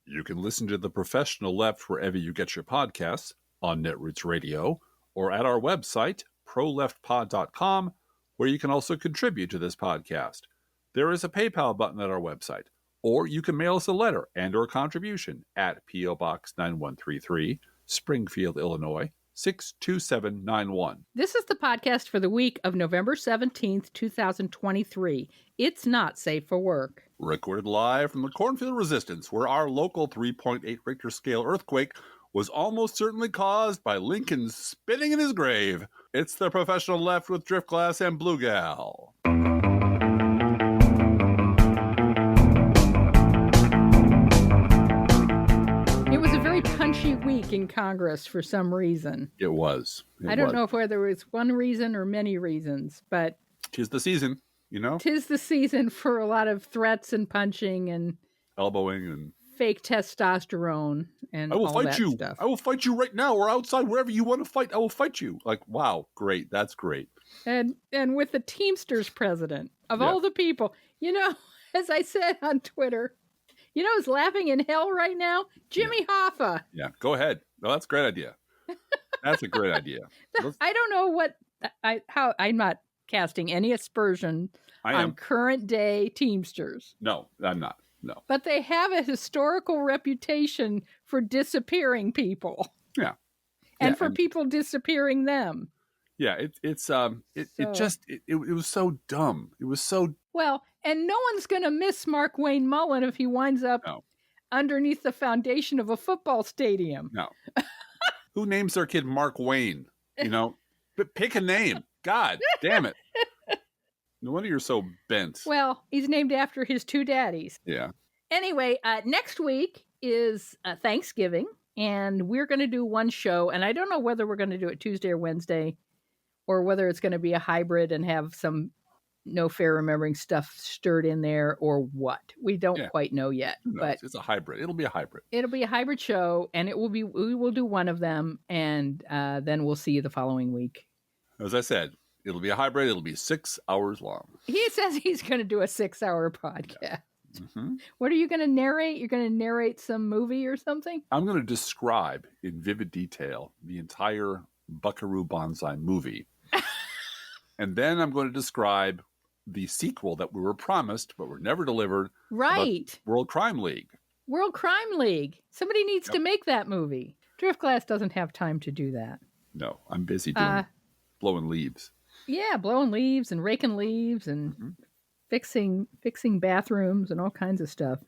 You can listen to The Professional Left wherever you get your podcasts, on Netroots Radio, or at our website, proleftpod.com, where you can also contribute to this podcast. There is a PayPal button at our website, or you can mail us a letter and or contribution at P.O. Box 9133, Springfield, Illinois, 62791. This is the podcast for the week of November 17th, 2023. It's not safe for work. Recorded live from the Cornfield Resistance, where our local 3.8 Richter scale earthquake was almost certainly caused by Lincoln spinning in his grave. It's The Professional Left with Driftglass and Blue Gal. It was a very punchy week in Congress for some reason. It was. I don't know if whether it's one reason or many reasons, but 'tis the season, you know? 'Tis the season for a lot of threats and punching and elbowing and fake testosterone and I will all fight that you. stuff. I will fight you right now or outside, wherever you want to fight. I will fight you. Like, wow, great. That's great. And with the Teamsters president, of all the people, you know, as I said on Twitter, you know who's laughing in hell right now? Jimmy Hoffa. Yeah, go ahead. No, that's a great idea. That's a great idea. I don't know how I'm not casting any aspersion on current day Teamsters. No, I'm not. No. But they have a historical reputation for disappearing people. Yeah. And for people disappearing them. Yeah, it was so dumb. It was so well, and no one's going to miss Mark Wayne Mullen if he winds up underneath the foundation of a football stadium. No. Who names their kid Mark Wayne? You know, but pick a name. God damn it. No wonder you're so bent. Well, he's named after his two daddies. Yeah. Anyway, next week is Thanksgiving, and we're going to do one show, and I don't know whether we're going to do it Tuesday or Wednesday, or whether it's going to be a hybrid and have some No Fair Remembering stuff stirred in there, or what. We don't quite know yet. But it's a hybrid. It'll be a hybrid. It'll be a hybrid show, and we will do one of them, and then we'll see you the following week. As I said, it'll be a hybrid. It'll be 6 hours long. He says he's going to do a 6-hour podcast. Yeah. Mm-hmm. What are you going to narrate? You're going to narrate some movie or something? I'm going to describe in vivid detail the entire Buckaroo Banzai movie. And then I'm going to describe the sequel that we were promised but were never delivered. Right. World Crime League. World Crime League. Somebody needs to make that movie. Driftglass doesn't have time to do that. No, I'm busy doing blowing leaves. Yeah, blowing leaves and raking leaves and fixing bathrooms and all kinds of stuff.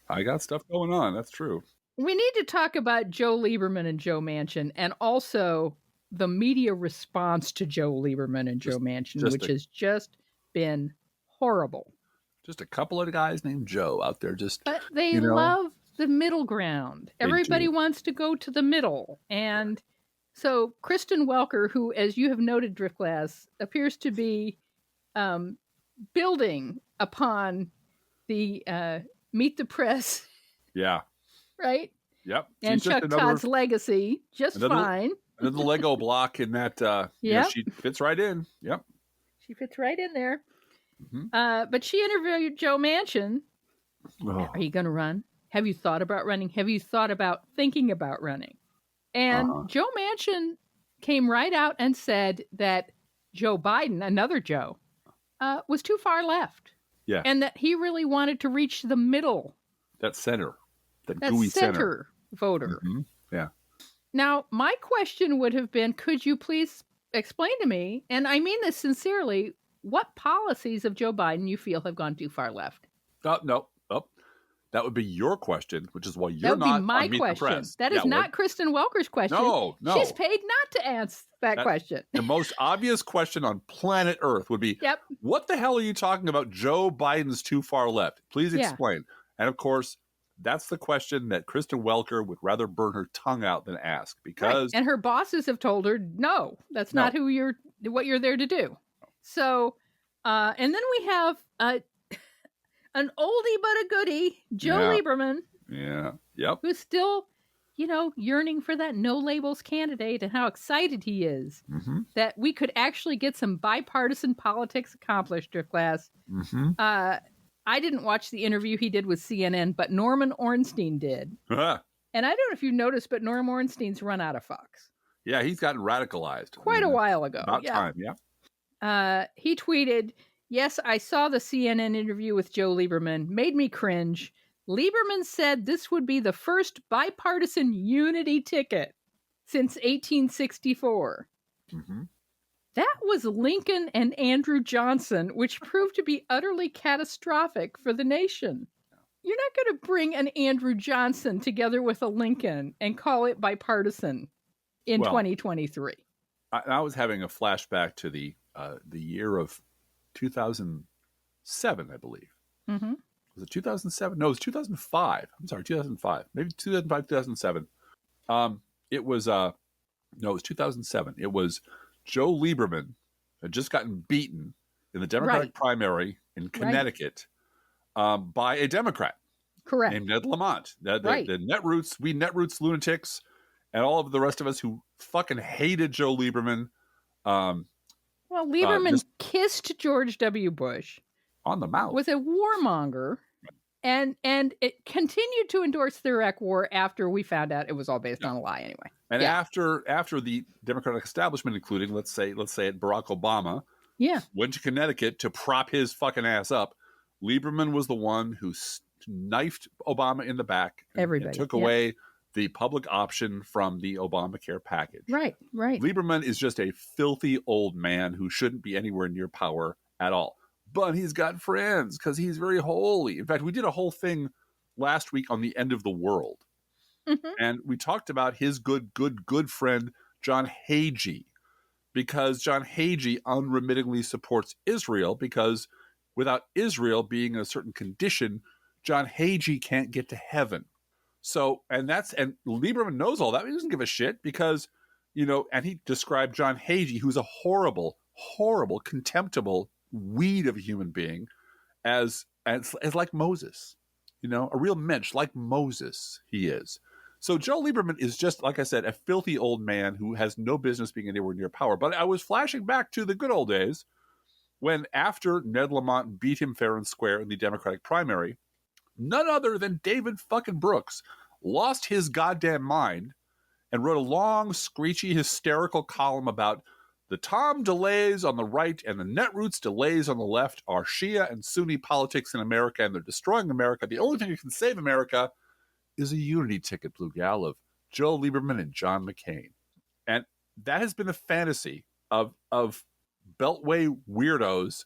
I got stuff going on. That's true. We need to talk about Joe Lieberman and Joe Manchin, and also the media response to Joe Lieberman and Joe Manchin, which has just been horrible. Just a couple of guys named Joe out there but they love the middle ground. Everybody wants to go to the middle. And so Kristen Welker, who, as you have noted, Driftglass, appears to be building upon the Meet the Press. Yeah. Right? Yep. And Chuck Todd's legacy, fine. Another Lego block in that, she fits right in. Yep. She fits right in there. Mm-hmm. But she interviewed Joe Manchin. Oh. Are you going to run? Have you thought about running? Have you thought about thinking about running? And Joe Manchin came right out and said that Joe Biden, another Joe, was too far left. Yeah. And that he really wanted to reach the middle. That center. That gooey center voter. Mm-hmm. Yeah. Now, my question would have been, could you please explain to me, and I mean this sincerely, what policies of Joe Biden you feel have gone too far left? No. That would be your question, which is why you're not. That would be my on Meet question. The Press. That is not Kristen Welker's question. No. She's paid not to answer that question. The most obvious question on planet Earth would be, what the hell are you talking about? Joe Biden's too far left. Please explain. And of course, that's the question that Kristen Welker would rather burn her tongue out than ask, because and her bosses have told her, no, that's not what you're there to do. So, and then we have an oldie but a goodie, Joe Lieberman. Yeah. Yep. Who's still, yearning for that no labels candidate, and how excited he is that we could actually get some bipartisan politics accomplished, Driftglass. I didn't watch the interview he did with CNN, but Norman Ornstein did. And I don't know if you noticed, but Norm Ornstein's run out of Fox. Yeah, he's gotten radicalized. Quite a while ago. About time, yeah. He tweeted, "Yes, I saw the CNN interview with Joe Lieberman. Made me cringe. Lieberman said this would be the first bipartisan unity ticket since 1864. Mm-hmm. That was Lincoln and Andrew Johnson, which proved to be utterly catastrophic for the nation. You're not going to bring an Andrew Johnson together with a Lincoln and call it bipartisan in 2023. I was having a flashback to the year of 2007, I believe. Mm-hmm. Was it 2007? No, it was 2005. I'm sorry, 2005. Maybe 2005, 2007. It was 2007. It was Joe Lieberman had just gotten beaten in the Democratic primary in Connecticut by a Democrat. Correct. Named Ned Lamont. The Netroots, we Netroots lunatics, and all of the rest of us who fucking hated Joe Lieberman. Lieberman kissed George W. Bush on the mouth. Was a warmonger, and it continued to endorse the Iraq War after we found out it was all based on a lie anyway. And after the Democratic establishment, including let's say it Barack Obama, went to Connecticut to prop his fucking ass up, Lieberman was the one who knifed Obama in the back and took away the public option from the Obamacare package. Right. Lieberman is just a filthy old man who shouldn't be anywhere near power at all. But he's got friends because he's very holy. In fact, we did a whole thing last week on the end of the world. Mm-hmm. And we talked about his good friend, John Hagee, because John Hagee unremittingly supports Israel because without Israel being in a certain condition, John Hagee can't get to heaven. So, and Lieberman knows all that. He doesn't give a shit because, and he described John Hagee, who's a horrible, horrible, contemptible weed of a human being, as like Moses, a real mensch like Moses he is. So Joe Lieberman is just, like I said, a filthy old man who has no business being anywhere near power. But I was flashing back to the good old days when after Ned Lamont beat him fair and square in the Democratic primary, none other than David fucking Brooks lost his goddamn mind and wrote a long, screechy, hysterical column about the Tom delays on the right and the Netroots delays on the left are Shia and Sunni politics in America, and they're destroying America. The only thing that can save America is a unity ticket, Blue Gal, of Joe Lieberman and John McCain. And that has been a fantasy of Beltway weirdos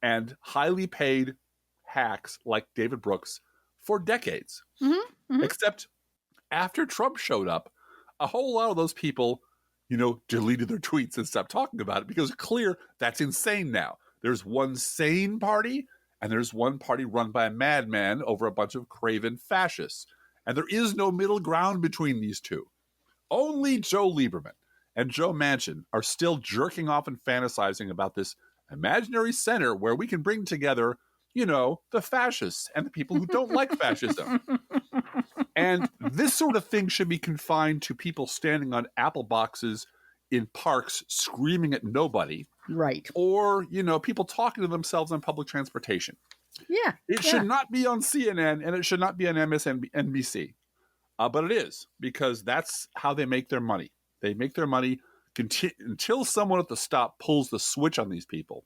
and highly paid hacks like David Brooks for decades. Mm-hmm, mm-hmm. Except after Trump showed up, a whole lot of those people, deleted their tweets and stopped talking about it because it's clear that's insane now. There's one sane party and there's one party run by a madman over a bunch of craven fascists. And there is no middle ground between these two. Only Joe Lieberman and Joe Manchin are still jerking off and fantasizing about this imaginary center where we can bring together, the fascists and the people who don't like fascism. And this sort of thing should be confined to people standing on apple boxes in parks screaming at nobody. Right. Or, people talking to themselves on public transportation. Yeah. It should not be on CNN and it should not be on MSNBC. But it is, because that's how they make their money. They make their money until someone at the stop pulls the switch on these people.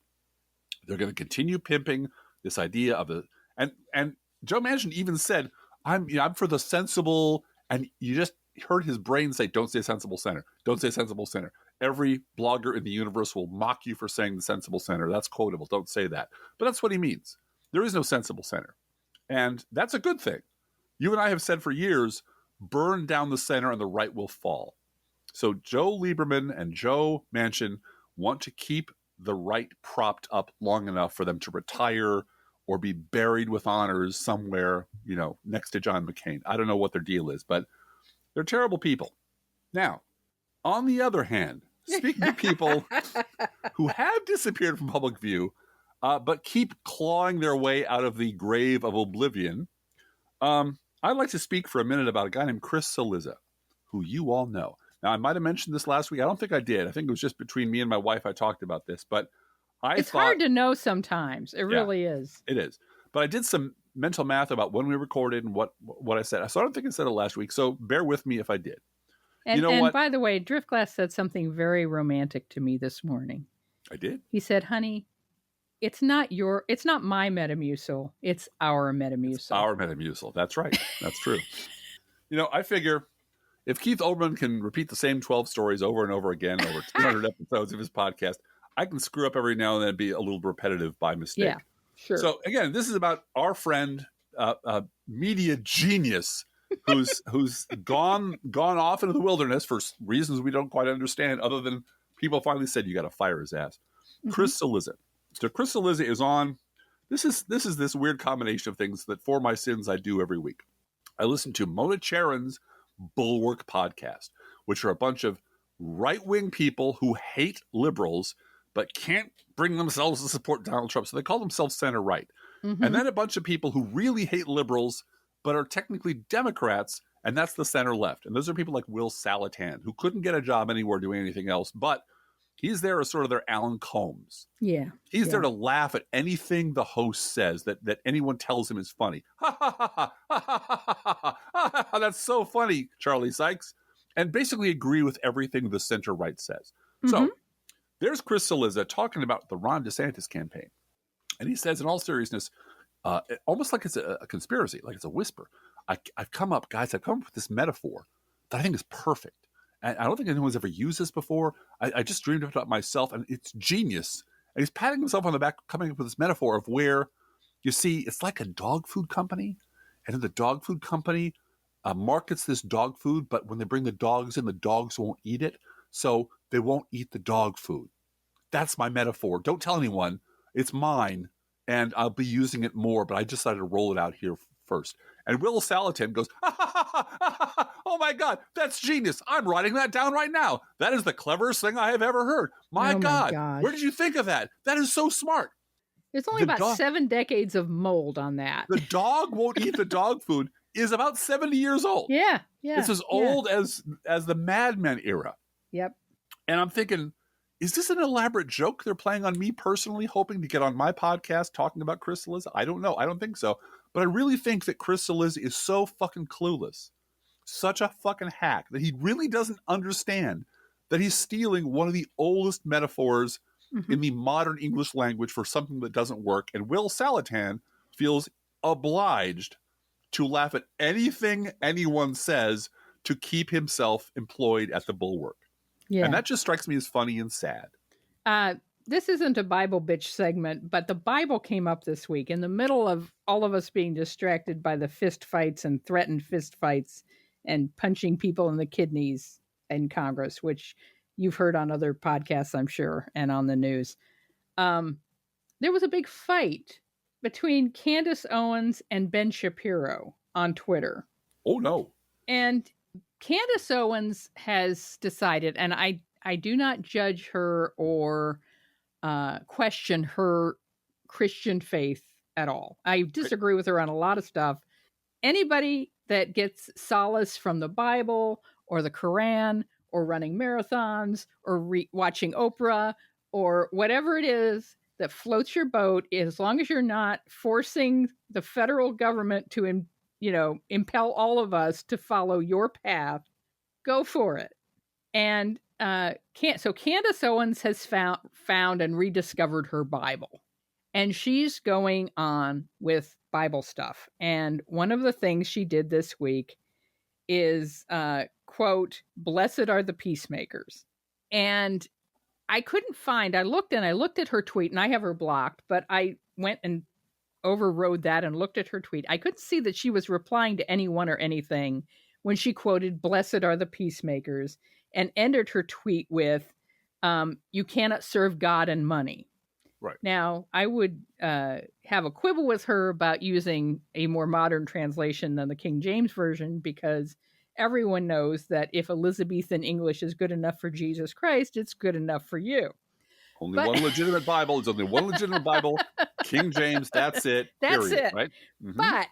They're going to continue pimping this idea of and Joe Manchin even said, I'm for the sensible, and you just heard his brain say, don't say sensible center. Don't say sensible center. Every blogger in the universe will mock you for saying the sensible center. That's quotable. Don't say that. But that's what he means. There is no sensible center. And that's a good thing. You and I have said for years, burn down the center and the right will fall. So Joe Lieberman and Joe Manchin want to keep the right propped up long enough for them to retire or be buried with honors somewhere, next to John McCain. I don't know what their deal is, but they're terrible people. Now, on the other hand, speaking of people who have disappeared from public view, but keep clawing their way out of the grave of oblivion, I'd like to speak for a minute about a guy named Chris Cillizza, who you all know. Now, I might have mentioned this last week. I don't think I did. I think it was just between me and my wife I talked about this. But it's hard to know sometimes. It really is. It is. But I did some mental math about when we recorded and what I said. So I don't think I said it last week. So bear with me if I did. And, you know and what? by the way, Driftglass said something very romantic to me this morning. I did? He said, honey, it's not my Metamucil. It's our Metamucil. It's our Metamucil. That's right. That's true. I figure if Keith Olbermann can repeat the same 12 stories over and over again over 200 episodes of his podcast, I can screw up every now and then and be a little repetitive by mistake. Yeah, sure. So again, this is about our friend, media genius, who's gone off into the wilderness for reasons we don't quite understand, other than people finally said you got to fire his ass. Mm-hmm. Chris Cillizza. So Chris Cillizza is on. This is this weird combination of things that for my sins I do every week. I listen to Mona Charen's Bulwark podcast, which are a bunch of right-wing people who hate liberals but can't bring themselves to support Donald Trump. So they call themselves center-right. Mm-hmm. And then a bunch of people who really hate liberals but are technically Democrats, and that's the center-left. And those are people like Will Salatan, who couldn't get a job anywhere doing anything else, but he's there as sort of their Alan Combs. Yeah. He's there to laugh at anything the host says that anyone tells him is funny. Ha, ha, ha, ha, ha, ha, ha, ha, ha, that's so funny, Charlie Sykes. And basically agree with everything the center-right says. Mm-hmm. So there's Chris Cillizza talking about the Ron DeSantis campaign. And he says, in all seriousness, almost like it's a conspiracy, like it's a whisper. I've come up with this metaphor that I think is perfect. And I don't think anyone's ever used this before. I just dreamed of it myself, and it's genius. And he's patting himself on the back, coming up with this metaphor of where, you see, it's like a dog food company. And then the dog food company markets this dog food, but when they bring the dogs in, the dogs won't eat it. So they won't eat the dog food. That's my metaphor. Don't tell anyone. It's mine, and I'll be using it more, but I just decided to roll it out here first. And Will Salatan goes, ha, ha, ha, ha, ha, ha. Oh my God, that's genius. I'm writing that down right now. That is the cleverest thing I have ever heard. My God, where did you think of that? That is so smart. There's only about 7 decades of mold on that. The dog won't eat the dog food is about 70 years old. Yeah. It's as old as the Mad Men era. Yep. And I'm thinking, is this an elaborate joke they're playing on me personally, hoping to get on my podcast talking about Chris Cillizza? I don't know. I don't think so. But I really think that Chris Cillizza is so fucking clueless, such a fucking hack, that he really doesn't understand that he's stealing one of the oldest metaphors in the modern English language for something that doesn't work. And Will Salatan feels obliged to laugh at anything anyone says to keep himself employed at the Bulwark. Yeah. And that just strikes me as funny and sad. This isn't a Bible bitch segment, but the Bible came up this week in the middle of all of us being distracted by the fist fights and threatened fist fights and punching people in the kidneys in Congress, which you've heard on other podcasts, I'm sure, and on the news. There was a big fight between Candace Owens and Ben Shapiro on Twitter. Oh, no. And Candace Owens has decided, and I do not judge her or question her Christian faith at all. I disagree with her on a lot of stuff. Anybody that gets solace from the Bible or the Quran or running marathons or watching Oprah or whatever it is that floats your boat, as long as you're not forcing the federal government to impel all of us to follow your path, go for it. And so Candace Owens has found and rediscovered her Bible, and she's going on with Bible stuff. And one of the things she did this week is, quote, "Blessed are the peacemakers." And I looked at her tweet, and I have her blocked, but I went and overrode that and looked at her tweet. I couldn't see that she was replying to anyone or anything when she quoted "Blessed are the peacemakers" and ended her tweet with, "You cannot serve God and money." Right. Now, I would have a quibble with her about using a more modern translation than the King James Version, because everyone knows that if Elizabethan English is good enough for Jesus Christ, it's good enough for you. One legitimate Bible. There's only one legitimate Bible. King James, that's it. That's period, it. Right? Mm-hmm. But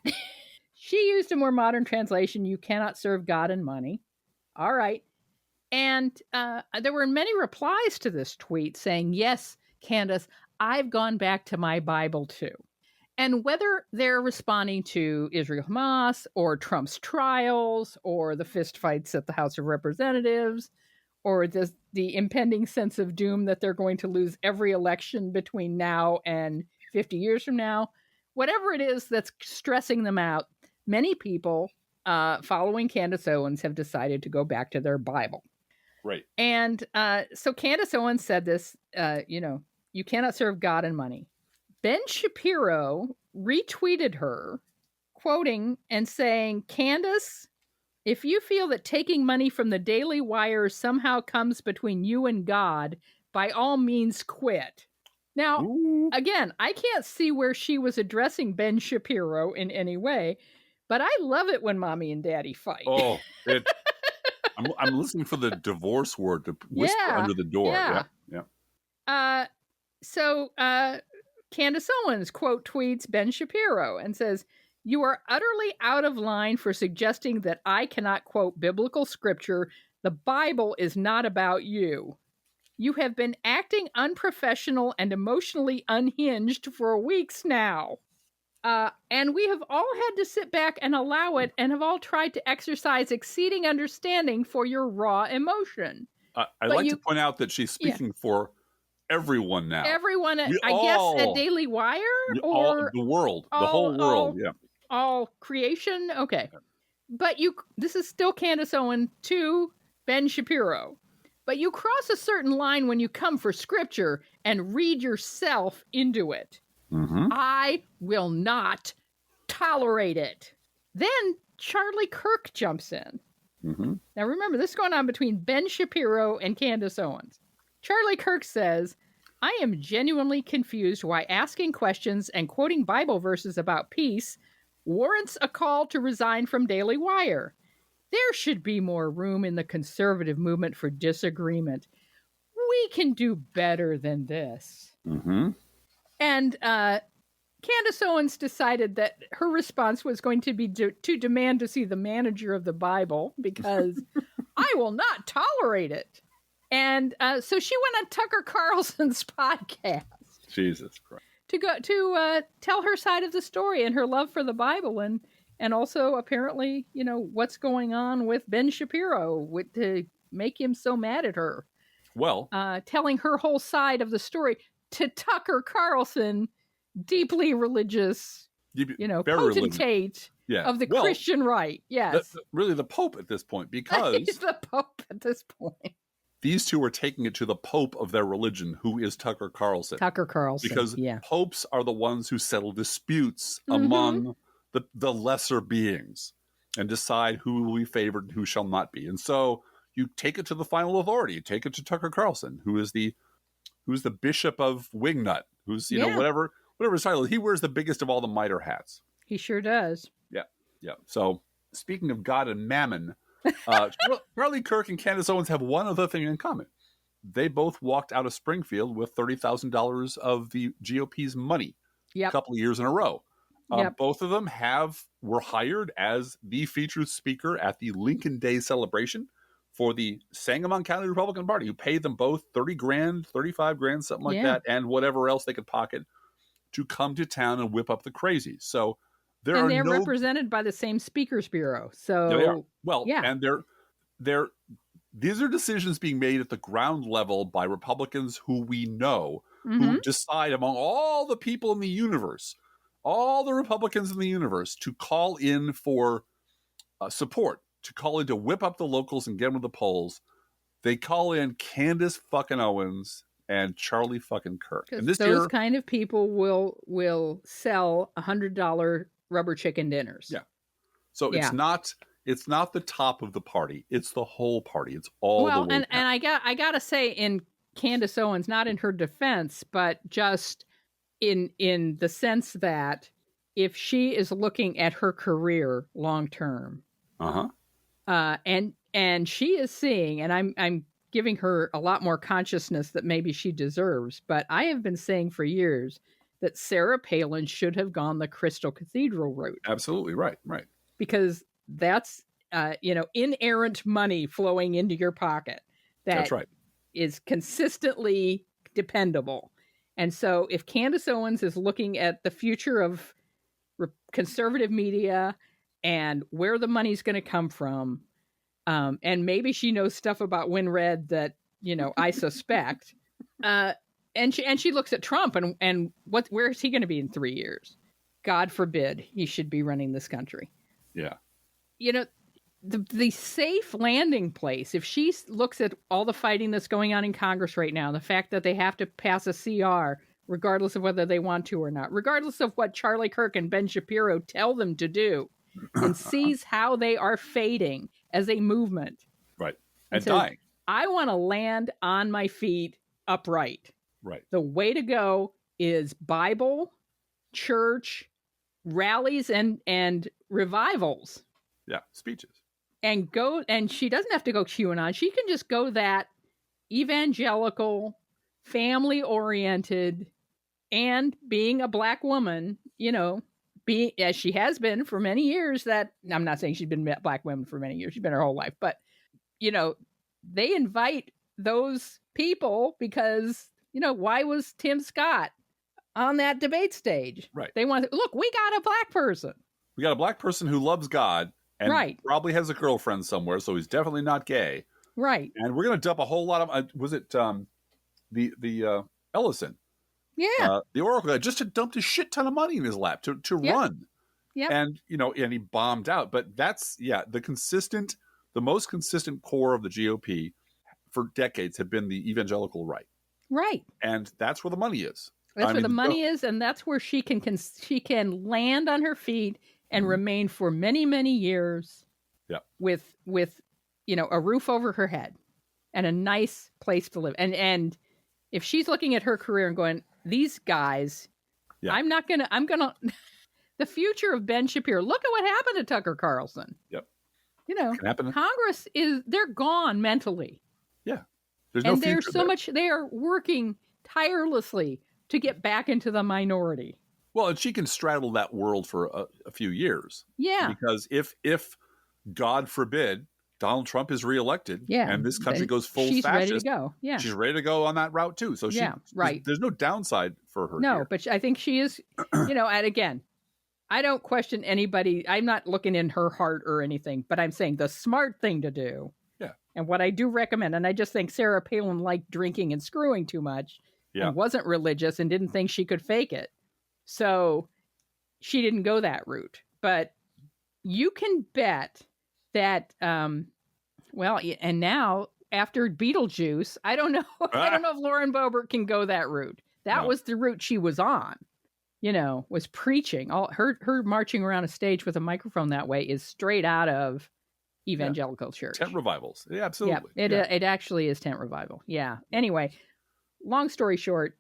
she used a more modern translation. "You cannot serve God and money." All right. And there were many replies to this tweet saying, "Yes, Candace, I've gone back to my Bible too." And whether they're responding to Israel-Hamas or Trump's trials or the fistfights at the House of Representatives or the impending sense of doom that they're going to lose every election between now and 50 years from now, whatever it is that's stressing them out, many people following Candace Owens have decided to go back to their Bible. Right. And so Candace Owens said this, you cannot serve God and money. Ben Shapiro retweeted her, quoting and saying, Candace, if you feel that taking money from the Daily Wire somehow comes between you and God, by all means quit. Now, again, I can't see where she was addressing Ben Shapiro in any way, but I love it when mommy and daddy fight. Oh, I'm listening for the divorce word to whisper under the door. Yeah. So Candace Owens quote tweets Ben Shapiro and says, "You are utterly out of line for suggesting that I cannot quote biblical scripture. The Bible is not about you. You have been acting unprofessional and emotionally unhinged for weeks now. And we have all had to sit back and allow it and have all tried to exercise exceeding understanding for your raw emotion." I'd like to point out that she's speaking for everyone now. Everyone, guess at Daily Wire? Or the world, the whole world, all creation? Okay. But this is still Candace Owens to Ben Shapiro. But you cross a certain line when you come for scripture and read yourself into it. Mm-hmm. I will not tolerate it. Then Charlie Kirk jumps in. Mm-hmm. Now remember, this is going on between Ben Shapiro and Candace Owens. Charlie Kirk says, I am genuinely confused why asking questions and quoting Bible verses about peace warrants a call to resign from Daily Wire. There should be more room in the conservative movement for disagreement. We can do better than this. Mm-hmm. And Candace Owens decided that her response was going to be to demand to see the manager of the Bible because I will not tolerate it. And so she went on Tucker Carlson's podcast. Jesus Christ. To tell her side of the story and her love for the Bible and also apparently, what's going on with Ben Shapiro to make him so mad at her. Well, telling her whole side of the story to Tucker Carlson, deeply religious, potentate of the Christian right. Yes. Really the Pope at this point, because he's the Pope at this point. These two are taking it to the Pope of their religion, who is Tucker Carlson. Because popes are the ones who settle disputes among the lesser beings and decide who will be favored and who shall not be. And so you take it to the final authority. You take it to Tucker Carlson, who's the bishop of Wingnut, who's whatever his title is. He wears the biggest of all the mitre hats. He sure does. Yeah. So speaking of God and mammon, Charlie Kirk and Candace Owens have one other thing in common. They both walked out of Springfield with $30,000 of the GOP's money a couple of years in a row. Both of them were hired as the featured speaker at the Lincoln Day celebration for the Sangamon County Republican Party, who paid them both 30 grand, 35 grand, something like that, and whatever else they could pocket to come to town and whip up the crazies. So they're represented by the same speakers bureau. So they are. Well, and these are decisions being made at the ground level by Republicans who we know, who decide among all the people in the universe, all the Republicans in the universe, to call in for support, to call in to whip up the locals and get them to the polls. They call in Candace fucking Owens and Charlie fucking Kirk. And those kind of people will sell $100 rubber chicken dinners. Yeah. So it's not the top of the party. It's the whole party. It's all the way down. And I gotta say, in Candace Owens, not in her defense, but just in the sense that if she is looking at her career long term, and she is seeing, and I'm giving her a lot more consciousness that maybe she deserves, but I have been saying for years that Sarah Palin should have gone the Crystal Cathedral route. Absolutely right. Because that's inerrant money flowing into your pocket. That's right. Is consistently dependable. And so if Candace Owens is looking at the future of conservative media and where the money's going to come from, and maybe she knows stuff about WinRed that, I suspect, and she looks at Trump and where is he going to be in 3 years? God forbid he should be running this country. Yeah. The safe landing place, if she looks at all the fighting that's going on in Congress right now, the fact that they have to pass a CR regardless of whether they want to or not, regardless of what Charlie Kirk and Ben Shapiro tell them to do, and sees how they are fading as a movement. Right. And says, dying. I want to land on my feet upright. Right. The way to go is Bible, church, rallies, and revivals. Yeah, speeches. And she doesn't have to go QAnon. She can just go that evangelical, family-oriented, and being a Black woman, being, as she has been for many years, that, I'm not saying she's been a Black woman for many years, she's been her whole life, but, they invite those people because, why was Tim Scott on that debate stage? Right. They want to, look, we got a Black person. We got a Black person who loves God and probably has a girlfriend somewhere, so he's definitely not gay. Right. And we're going to dump a whole lot of, was it the Ellison? Yeah. The Oracle guy just dumped a shit ton of money in his lap to run. Yeah. And, and he bombed out. But that's, the most consistent core of the GOP for decades have been the evangelical right. Right. And that's where the money is. That's where the money is, and that's where she can land on her feet and remain for many, many years. Yeah. With a roof over her head and a nice place to live. And if she's looking at her career and going, these guys, I'm gonna the future of Ben Shapiro. Look at what happened to Tucker Carlson. Yep. Congress they're gone mentally. Yeah. There's no future there's so much, they are working tirelessly to get back into the minority. Well, and she can straddle that world for a few years. Yeah. Because if God forbid, Donald Trump is reelected and this country goes full she's fascist. Ready to go. Yeah. She's ready to go on that route too. So there's no downside for her. No, here. But I think she is, and again, I don't question anybody. I'm not looking in her heart or anything, but I'm saying the smart thing to do. Yeah. And what I do recommend, and I just think Sarah Palin liked drinking and screwing too much and wasn't religious and didn't think she could fake it. So she didn't go that route. But you can bet that, and now after Beetlejuice, I don't know. I don't know if Lauren Boebert can go that route. That was the route she was on. Was preaching. All her marching around a stage with a microphone that way is straight out of evangelical church. Tent revivals. Yeah, absolutely. Yeah, it actually is tent revival. Yeah. Anyway, long story short,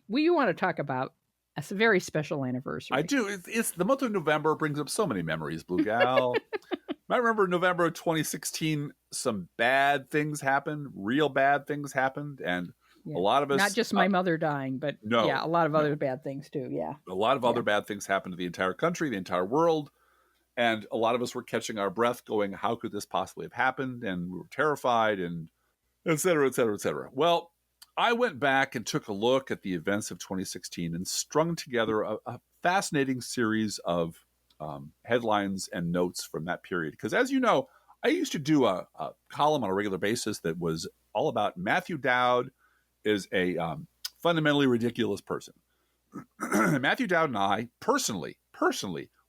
we want to talk about a very special anniversary. I do. It's the month of November brings up so many memories, Blue Gal. I remember November of 2016, some bad things happened, real bad things happened, and a lot of us... Not just my mother dying, but a lot of other bad things too, A lot of other bad things happened to the entire country, the entire world, and a lot of us were catching our breath going, how could this possibly have happened? And we were terrified, and et cetera, et cetera, et cetera. Well, I went back and took a look at the events of 2016 and strung together a fascinating series of headlines and notes from that period. Because as you know, I used to do a column on a regular basis that was all about Matthew Dowd is a fundamentally ridiculous person. Matthew Dowd and I personally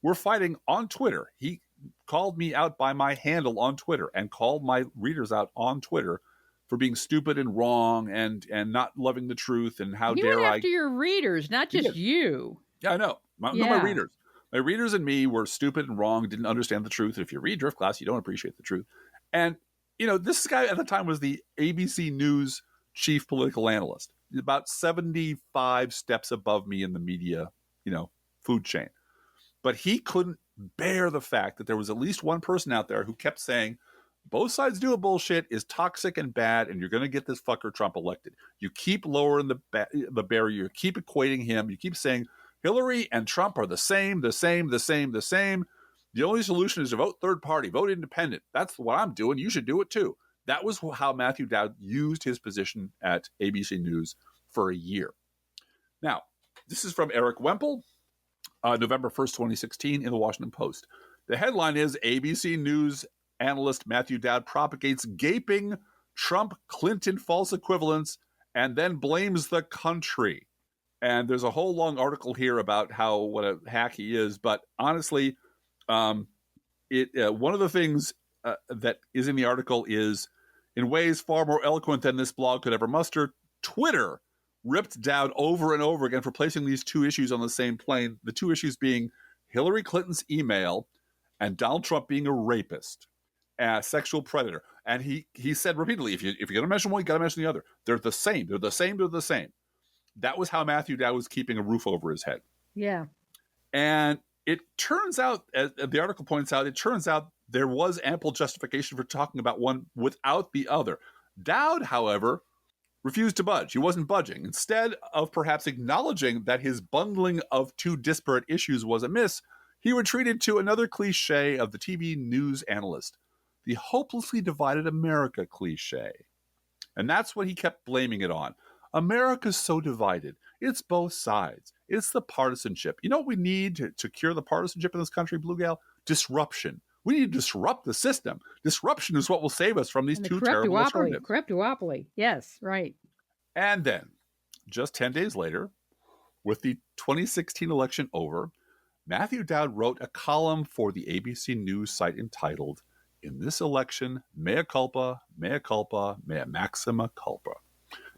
were fighting on Twitter. He called me out by my handle on Twitter and called my readers out on Twitter for being stupid and wrong and not loving the truth and how dare I. You went after your readers, not just you. Yeah, I know. No, my readers. My readers and me were stupid and wrong, didn't understand the truth. If you read Drift Class, you don't appreciate the truth. And, this guy at the time was the ABC News chief political analyst, about 75 steps above me in the media, food chain. But he couldn't bear the fact that there was at least one person out there who kept saying, both sides doing bullshit is toxic and bad, and you're going to get this fucker Trump elected. You keep lowering the barrier, you keep equating him, you keep saying Hillary and Trump are the same. The only solution is to vote third party, vote independent. That's what I'm doing. You should do it too. That was how Matthew Dowd used his position at ABC News for a year. Now, this is from Eric Wemple, November 1st, 2016, in the Washington Post. The headline is ABC News analyst Matthew Dowd propagates gaping Trump-Clinton false equivalence and then blames the country. And there's a whole long article here about what a hack he is. But honestly, one of the things that is in the article is, in ways far more eloquent than this blog could ever muster, Twitter ripped Dowd over and over again for placing these two issues on the same plane. The two issues being Hillary Clinton's email and Donald Trump being a rapist, a sexual predator. And he said repeatedly, if you're going to mention one, you got to mention the other. They're the same. They're the same. They're the same. That was how Matthew Dowd was keeping a roof over his head. Yeah. And it turns out, as the article points out, there was ample justification for talking about one without the other. Dowd, however, refused to budge. He wasn't budging. Instead of perhaps acknowledging that his bundling of two disparate issues was amiss, he retreated to another cliche of the TV news analyst, the hopelessly divided America cliche. And that's what he kept blaming it on. America's so divided. It's both sides. It's the partisanship. You know what we need to cure the partisanship in this country, Blue Gal? Disruption. We need to disrupt the system. Disruption is what will save us from these two terrible alternatives. Corrupt duopoly. Yes, right. And then, just 10 days later, with the 2016 election over, Matthew Dowd wrote a column for the ABC News site entitled, "In this election, mea culpa, mea maxima culpa."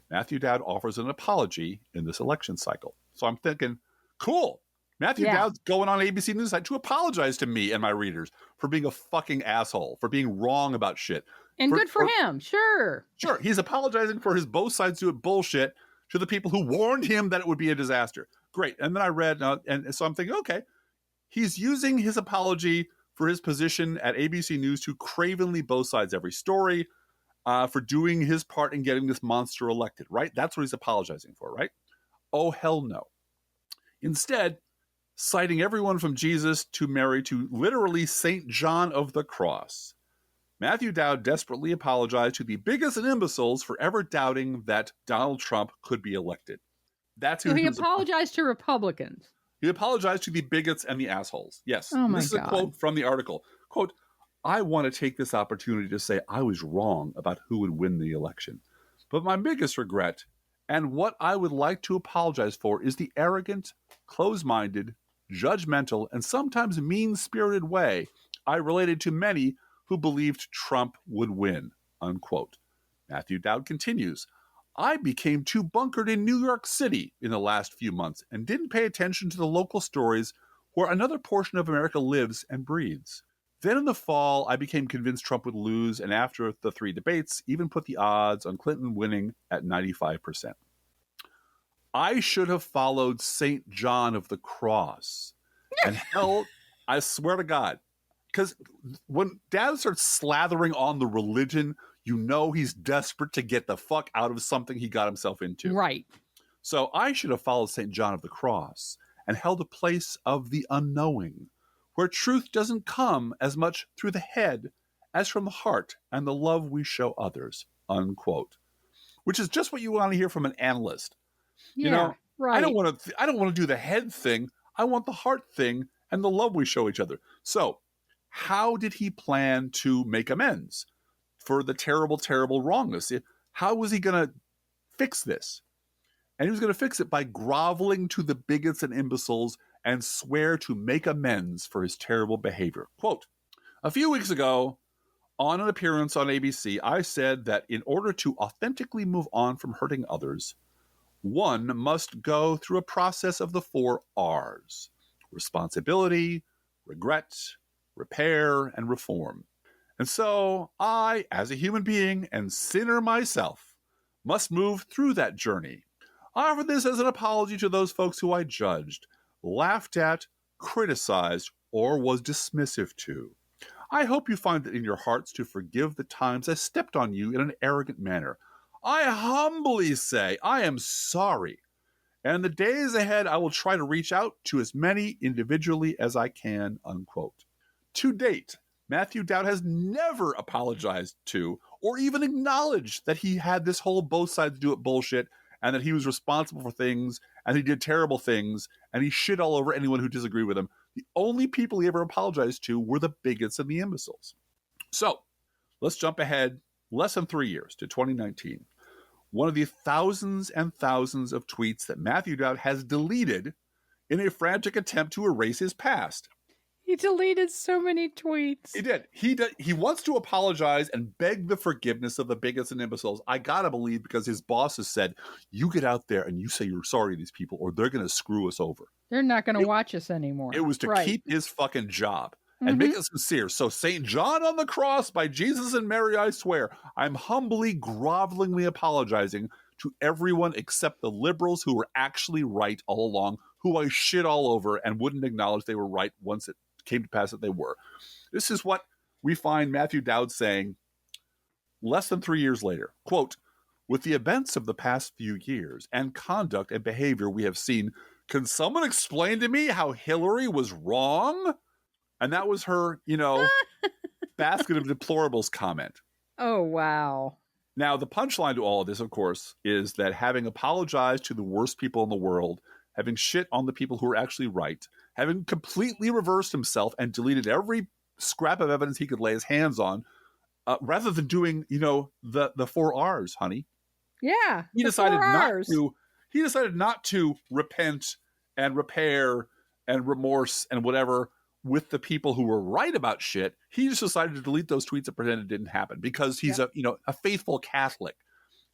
Matthew Dowd offers an apology in this election cycle. So I'm thinking, cool. Matthew Dowd's going on ABC News site to apologize to me and my readers for being a fucking asshole, for being wrong about shit. And good for him, sure. Sure, he's apologizing for his both sides do it bullshit to the people who warned him that it would be a disaster. Great. And then I read, and so I'm thinking, okay, he's using his apology for his position at ABC News to cravenly both sides every story, for doing his part in getting this monster elected, right? That's what he's apologizing for, right? Oh, hell no. Instead, citing everyone from Jesus to Mary to literally St. John of the Cross, Matthew Dowd desperately apologized to the bigots and imbeciles for ever doubting that Donald Trump could be elected. That's who he apologized to Republicans. He apologized to the bigots and the assholes. Yes. Oh my this is God. A quote from the article. Quote, "I want to take this opportunity to say I was wrong about who would win the election. But my biggest regret, and what I would like to apologize for, is the arrogant, close-minded, judgmental, and sometimes mean-spirited way I related to many who believed Trump would win," unquote. Matthew Dowd continues, "I became too bunkered in New York City in the last few months and didn't pay attention to the local stories where another portion of America lives and breathes. Then in the fall, I became convinced Trump would lose, and after the 3 debates, even put the odds on Clinton winning at 95%. I should have followed St. John of the Cross and held, I swear to God, because when Dad starts slathering on the religion, you know he's desperate to get the fuck out of something he got himself into. Right. So I should have followed St. John of the Cross and held a place of the unknowing, where truth doesn't come as much through the head as from the heart and the love we show others," unquote. Which is just what you want to hear from an analyst. Yeah, you know, right. I don't want to do the head thing. I want the heart thing and the love we show each other. So, how did he plan to make amends for the terrible, terrible wrongness? How was he going to fix this? And he was going to fix it by groveling to the bigots and imbeciles and swear to make amends for his terrible behavior. Quote, "A few weeks ago, on an appearance on ABC, I said that in order to authentically move on from hurting others, one must go through a process of the 4 R's: responsibility, regret, repair, and reform. And so I, as a human being and sinner myself, must move through that journey. I offer this as an apology to those folks who I judged, laughed at, criticized, or was dismissive to. I hope you find it in your hearts to forgive the times I stepped on you in an arrogant manner. I humbly say I am sorry. And in the days ahead, I will try to reach out to as many individually as I can," unquote. To date, Matthew Dowd has never apologized to or even acknowledged that he had this whole both sides do it bullshit and that he was responsible for things and he did terrible things, and he shit all over anyone who disagreed with him. The only people he ever apologized to were the bigots and the imbeciles. So let's jump ahead less than 3 years to 2019. One of the thousands and thousands of tweets that Matthew Dowd has deleted in a frantic attempt to erase his past. He deleted so many tweets. He did. He wants to apologize and beg the forgiveness of the bigots and imbeciles. I gotta believe, because his boss has said, you get out there and you say you're sorry to these people or they're going to screw us over. They're not going to watch us anymore. It was to keep his fucking job and make it sincere. So St. John on the cross, by Jesus and Mary, I swear, I'm humbly, grovelingly apologizing to everyone except the liberals who were actually right all along, who I shit all over and wouldn't acknowledge they were right once it came to pass that they were. This is what we find Matthew Dowd saying less than 3 years later. Quote, with the events of the past few years and conduct and behavior we have seen, can someone explain to me how Hillary was wrong? And that was her, basket of deplorables comment. Oh, wow. Now, the punchline to all of this, of course, is that having apologized to the worst people in the world, having shit on the people who are actually right, having completely reversed himself and deleted every scrap of evidence he could lay his hands on, rather than doing, the 4 R's, honey. Yeah, he decided not to repent and repair and remorse and whatever with the people who were right about shit. He just decided to delete those tweets and pretend it didn't happen because he's a faithful Catholic.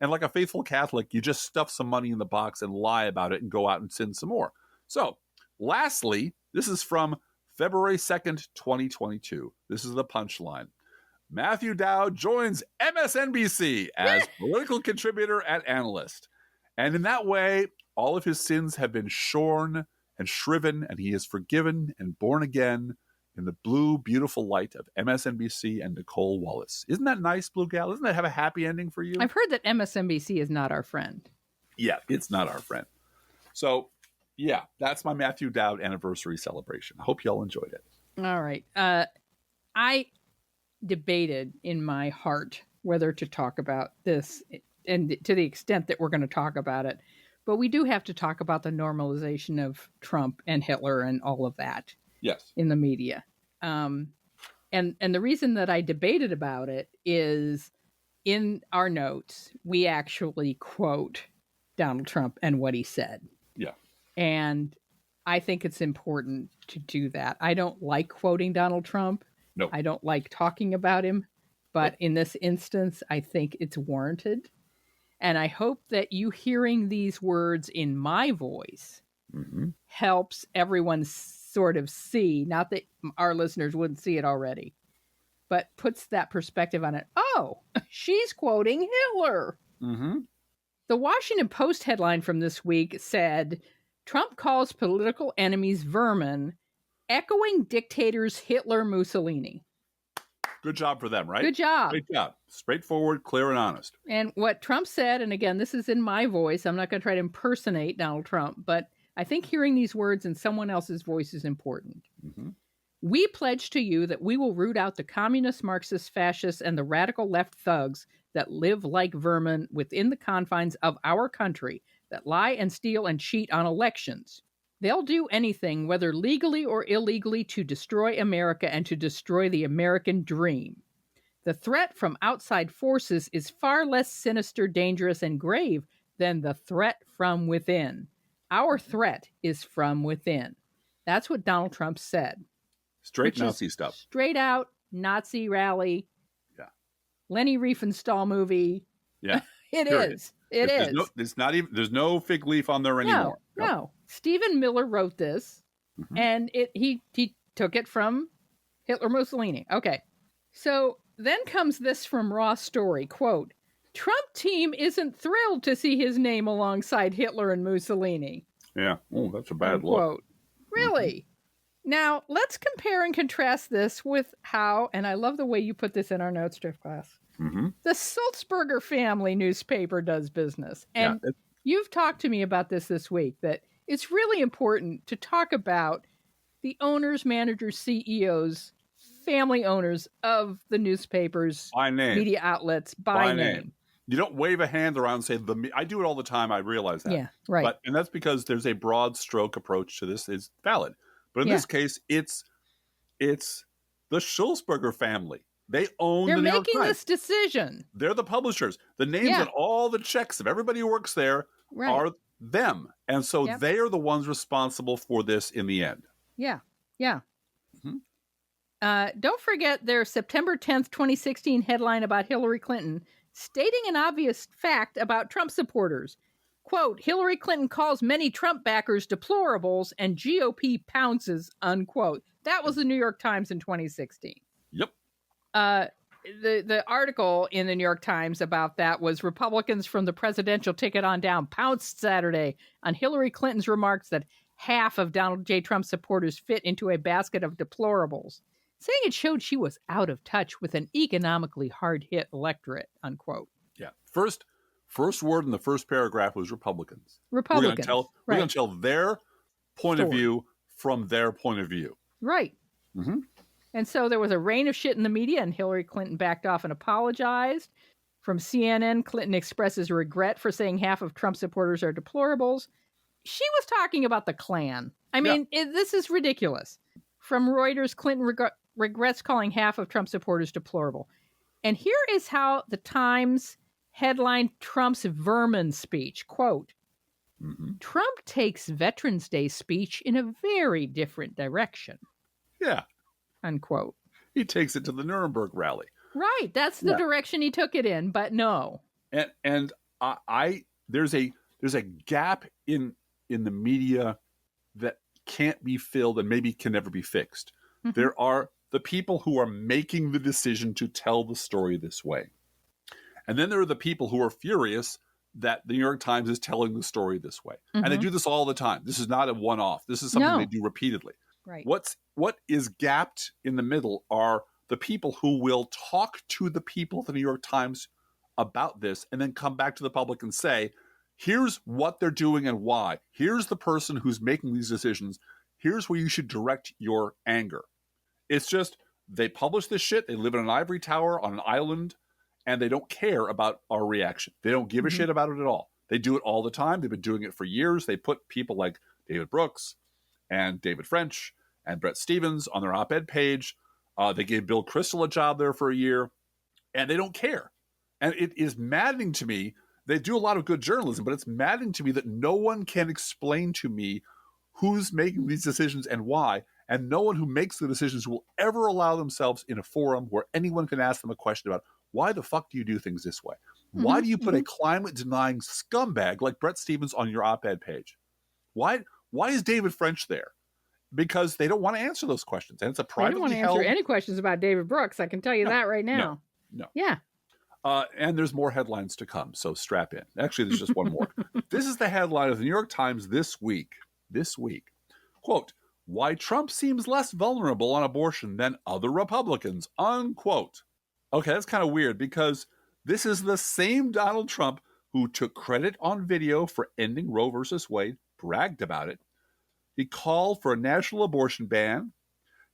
And like a faithful Catholic, you just stuff some money in the box and lie about it and go out and sin some more. So, lastly, this is from February 2nd, 2022. This is the punchline. Matthew Dowd joins MSNBC as political contributor and analyst. And in that way, all of his sins have been shorn and shriven, and he is forgiven and born again in the blue, beautiful light of MSNBC and Nicole Wallace. Isn't that nice, Blue Gal? Doesn't that have a happy ending for you? I've heard that MSNBC is not our friend. Yeah, it's not our friend. So, yeah, that's my Matthew Dowd anniversary celebration. I hope y'all enjoyed it. All right. I debated in my heart whether to talk about this, and to the extent that we're going to talk about it. But we do have to talk about the normalization of Trump and Hitler and all of that. Yes. In the media. And the reason that I debated about it is in our notes, we actually quote Donald Trump and what he said. Yeah. And I think it's important to do that. I don't like quoting Donald Trump. No. I don't like talking about him. But in this instance, I think it's warranted. And I hope that you hearing these words in my voice helps everyone sort of see, not that our listeners wouldn't see it already, but puts that perspective on it. Oh, she's quoting Hitler. Mm-hmm. The Washington Post headline from this week said, Trump calls political enemies vermin, echoing dictators Hitler, Mussolini. Good job for them, right? Good job. Great job. Straightforward, clear, and honest. And what Trump said, and again, this is in my voice. I'm not going to try to impersonate Donald Trump, but I think hearing these words in someone else's voice is important. Mm-hmm. We pledge to you that we will root out the communist, Marxist, fascists, and the radical left thugs that live like vermin within the confines of our country, that lie and steal and cheat on elections. They'll do anything, whether legally or illegally, to destroy America and to destroy the American dream. The threat from outside forces is far less sinister, dangerous, and grave than the threat from within. Our threat is from within. That's what Donald Trump said. Straight Nazi stuff. Straight out Nazi rally. Yeah. Lenny Riefenstahl movie. Yeah. It is. It is. There's no fig leaf on there anymore. No. Stephen Miller wrote this, and he took it from Hitler Mussolini. Okay. So then comes this from Raw Story, quote, Trump team isn't thrilled to see his name alongside Hitler and Mussolini. Yeah. Oh, that's a bad look. Really? Now, let's compare and contrast this with how, and I love the way you put this in our notes, Drift Class, the Sulzberger family newspaper does business. And you've talked to me about this week, that it's really important to talk about the owners, managers, CEOs, family owners of the newspapers, by name, media outlets, by name. You don't wave a hand around and say, I do it all the time. I realize that. Yeah, right. And that's because there's a broad stroke approach to this is valid. But in this case, it's the Sulzberger family. They own the New York Times. They're making this decision. They're the publishers. The names on all the checks of everybody who works there are them. And so they are the ones responsible for this in the end. Yeah. Don't forget their September 10th, 2016 headline about Hillary Clinton stating an obvious fact about Trump supporters. Quote, Hillary Clinton calls many Trump backers deplorables and GOP pounces, unquote. That was the New York Times in 2016. Yep. The article in the New York Times about that was Republicans from the presidential ticket on down pounced Saturday on Hillary Clinton's remarks that half of Donald J. Trump supporters fit into a basket of deplorables, saying it showed she was out of touch with an economically hard-hit electorate, unquote. Yeah. First word in the first paragraph was Republicans. We're going to tell their point of view from their point of view. Right. Mm-hmm. And so there was a rain of shit in the media, and Hillary Clinton backed off and apologized. From CNN, Clinton expresses regret for saying half of Trump supporters are deplorables. She was talking about the Klan. I mean, this is ridiculous. From Reuters, Clinton regrets calling half of Trump supporters deplorable. And here is how the Times headlined Trump's vermin speech. Quote, Trump takes Veterans Day speech in a very different direction. Yeah. Unquote. He takes it to the Nuremberg rally. Right. That's the direction he took it in, but no. And there's a gap in the media that can't be filled and maybe can never be fixed. Mm-hmm. There are the people who are making the decision to tell the story this way. And then there are the people who are furious that the New York Times is telling the story this way. Mm-hmm. And they do this all the time. This is not a one-off. This is something they do repeatedly. Right. What is gapped in the middle are the people who will talk to the people at the New York Times about this and then come back to the public and say, here's what they're doing and why. Here's the person who's making these decisions. Here's where you should direct your anger. It's just they publish this shit. They live in an ivory tower on an island, and they don't care about our reaction. They don't give a shit about it at all. They do it all the time. They've been doing it for years. They put people like David Brooks and David French and Bret Stephens on their op-ed page. They gave Bill Kristol a job there for a year, and they don't care. And it is maddening to me. They do a lot of good journalism, but it's maddening to me that no one can explain to me who's making these decisions and why, and no one who makes the decisions will ever allow themselves in a forum where anyone can ask them a question about why the fuck do you do things this way? Why do you put a climate-denying scumbag like Bret Stephens on your op-ed page? Why is David French there? Because they don't want to answer those questions, and it's a privately held... They don't want to answer any questions about David Brooks. I can tell you that right now. No. Yeah. And there's more headlines to come, so strap in. Actually, there's just one more. This is the headline of the New York Times this week. Quote, why Trump seems less vulnerable on abortion than other Republicans, unquote. Okay, that's kind of weird because this is the same Donald Trump who took credit on video for ending Roe versus Wade, bragged about it. He called for a national abortion ban.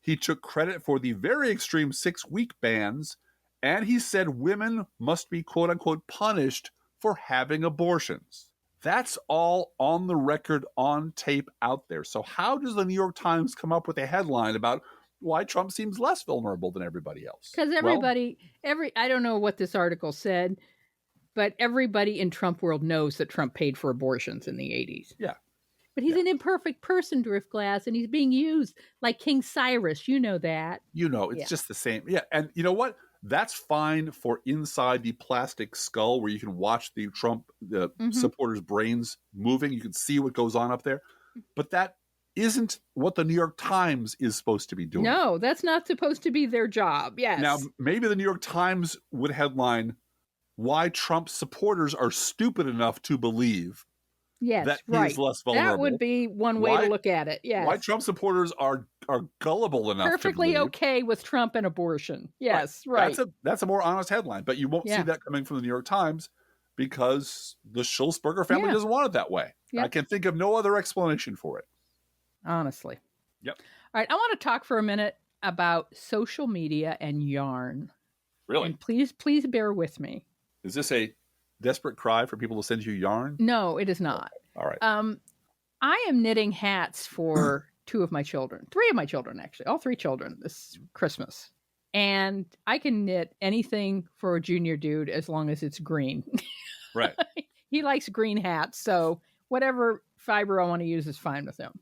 He took credit for the very extreme 6-week bans. And he said women must be, quote unquote, punished for having abortions. That's all on the record, on tape out there. So how does the New York Times come up with a headline about why Trump seems less vulnerable than everybody else? Because I don't know what this article said, but everybody in Trump world knows that Trump paid for abortions in the 80s. Yeah. But he's an imperfect person, Driftglass, and he's being used like King Cyrus. You know that. It's just the same. Yeah, and you know what? That's fine for inside the plastic skull where you can watch the Trump supporters' brains moving. You can see what goes on up there. But that isn't what the New York Times is supposed to be doing. No, that's not supposed to be their job. Yes. Now, maybe the New York Times would headline, why Trump supporters are stupid enough to believe that he's less vulnerable. That would be one way to look at it. Yes. Why Trump supporters are gullible enough perfectly to okay with Trump and abortion. Yes, right. That's a more honest headline, but you won't see that coming from the New York Times because the Sulzberger family doesn't want it that way. Yep. I can think of no other explanation for it. Honestly. Yep. All right, I want to talk for a minute about social media and yarn. Really? And please bear with me. Is this a desperate cry for people to send you yarn? No, it is not. All right. I am knitting hats for 3 of my children, actually, all 3 children this Christmas. And I can knit anything for a junior dude as long as it's green. Right. He likes green hats, so whatever fiber I want to use is fine with him.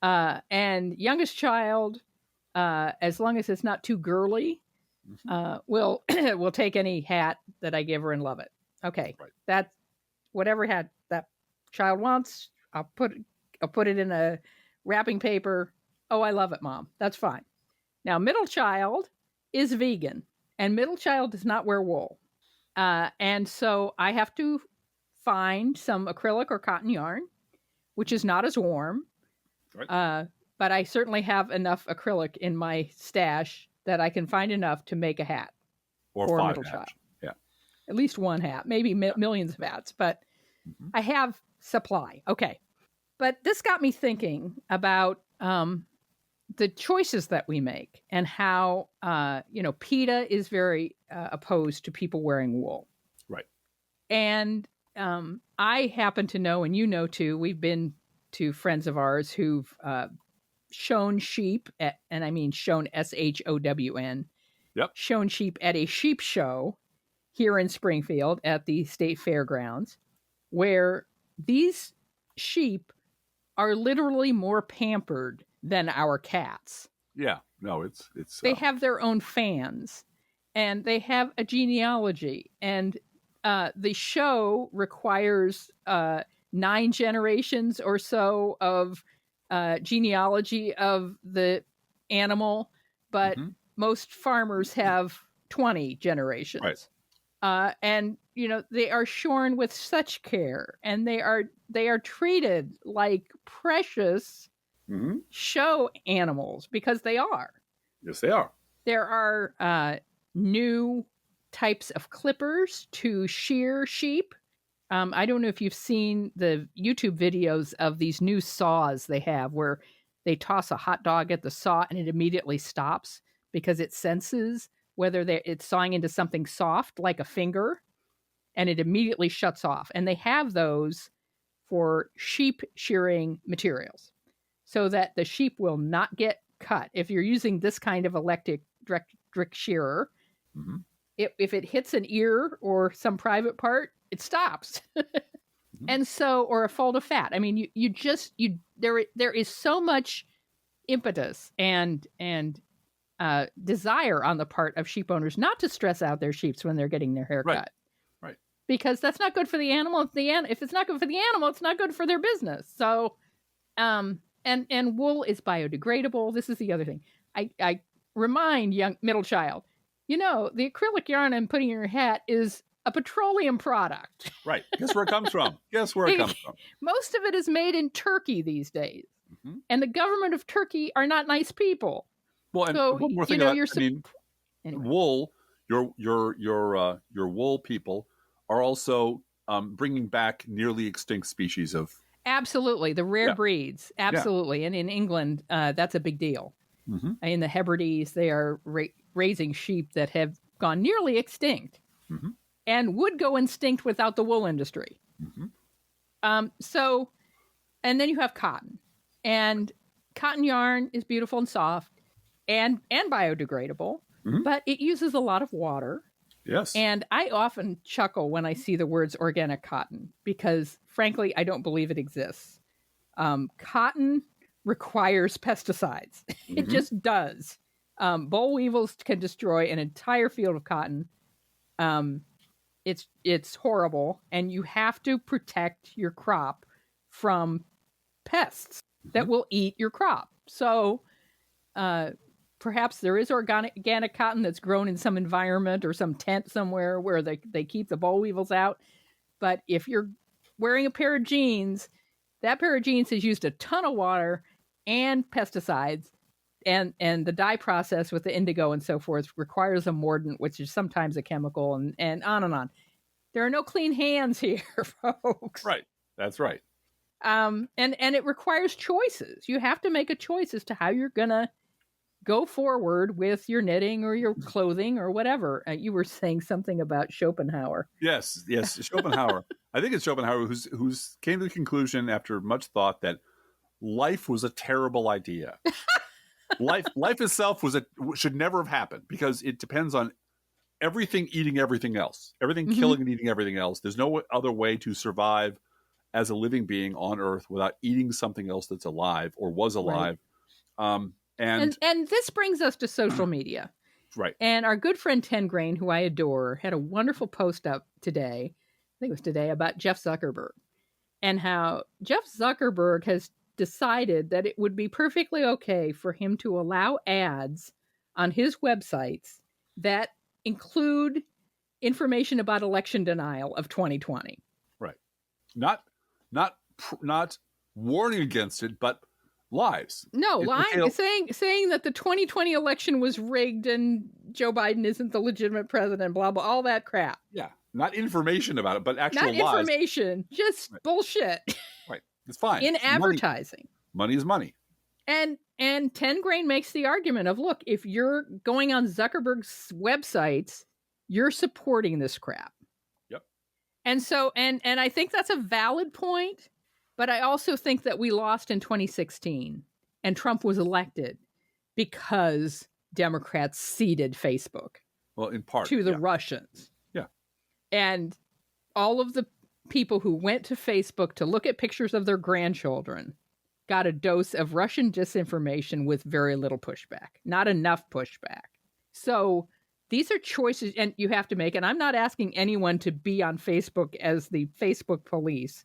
And youngest child, as long as it's not too girly, will take any hat that I give her and love it. Okay, right. That's whatever hat that child wants. I'll put it in a wrapping paper. Oh, I love it, Mom. That's fine. Now, middle child is vegan, and middle child does not wear wool, and so I have to find some acrylic or cotton yarn, which is not as warm. Right. But I certainly have enough acrylic in my stash that I can find enough to make a hat or for 5 a middle hats. child. Yeah, at least one hat, maybe millions of hats, but I have supply. Okay, but this got me thinking about the choices that we make and how PETA is very opposed to people wearing wool. Right. And I happen to know, and you know too, we've been to friends of ours who've shown sheep, and I mean shown SHOWN, shown sheep at a sheep show here in Springfield at the state fairgrounds, where these sheep are literally more pampered than our cats. Yeah, no, it's they have their own fans, and they have a genealogy, and the show requires 9 generations or so of genealogy of the animal, but most farmers have 20 generations. Right. And they are shorn with such care, and they are treated like precious show animals, because they are. Yes, they are. There are new types of clippers to shear sheep. I don't know if you've seen the YouTube videos of these new saws they have, where they toss a hot dog at the saw and it immediately stops because it senses whether it's sawing into something soft like a finger, and it immediately shuts off. And they have those for sheep shearing materials, so that the sheep will not get cut. If you're using this kind of electric shearer, if it hits an ear or some private part, it stops. And so, or a fold of fat. I mean, there is so much impetus and desire on the part of sheep owners not to stress out their sheep when they're getting their hair cut. Right. Because that's not good for the animal. If it's not good for the animal, it's not good for their business. So, and wool is biodegradable. This is the other thing. I remind young middle child, the acrylic yarn I'm putting in your hat is a petroleum product. Right. Guess where it comes from? Guess where it comes from? Most of it is made in Turkey these days. And the government of Turkey are not nice people. Well, and so, one more thing anyway. Wool, your wool people are also bringing back nearly extinct species of. Absolutely. The rare breeds. Absolutely. And in England, that's a big deal. In the Hebrides, they are raising sheep that have gone nearly extinct and would go extinct without the wool industry. So, and then you have cotton. And cotton yarn is beautiful and soft and biodegradable, but it uses a lot of water. Yes. And I often chuckle when I see the words organic cotton, because frankly, I don't believe it exists. Cotton requires pesticides. It just does. Boll weevils can destroy an entire field of cotton. It's horrible, and you have to protect your crop from pests that will eat your crop. So perhaps there is organic cotton that's grown in some environment or some tent somewhere where they keep the boll weevils out. But if you're wearing a pair of jeans, that pair of jeans has used a ton of water and pesticides, and the dye process with the indigo and so forth requires a mordant, which is sometimes a chemical, and on and on. There are no clean hands here, folks. Right. That's right. And it requires choices. You have to make a choice as to how you're going to go forward with your knitting or your clothing or whatever. You were saying something about Schopenhauer. Yes, Schopenhauer. I think it's Schopenhauer who's came to the conclusion after much thought that life was a terrible idea. life itself should never have happened because it depends on everything eating everything else, everything killing and eating everything else. There's no other way to survive as a living being on Earth without eating something else that's alive or was alive. Right. And this brings us to social media. Right. And our good friend Tengrain, who I adore, had a wonderful post up today, I think it was today, about Jeff Zuckerberg and how Jeff Zuckerberg has decided that it would be perfectly okay for him to allow ads on his websites that include information about election denial of 2020. Right. Not warning against it, but lies. No, lying, saying that the 2020 election was rigged and Joe Biden isn't the legitimate president, blah, blah, all that crap. Yeah. Not information about it, but actual lies. Not information, just bullshit. Right. It's fine. In advertising. Money is money. And Tengrain makes the argument of, look, if you're going on Zuckerberg's websites, you're supporting this crap. Yep. And so, and I think that's a valid point, but I also think that we lost in 2016 and Trump was elected because Democrats ceded Facebook. Well, in part. To the Russians. Yeah. And all of the people who went to Facebook to look at pictures of their grandchildren got a dose of Russian disinformation with very little pushback, not enough pushback. So these are choices and you have to make, and I'm not asking anyone to be on Facebook as the Facebook police.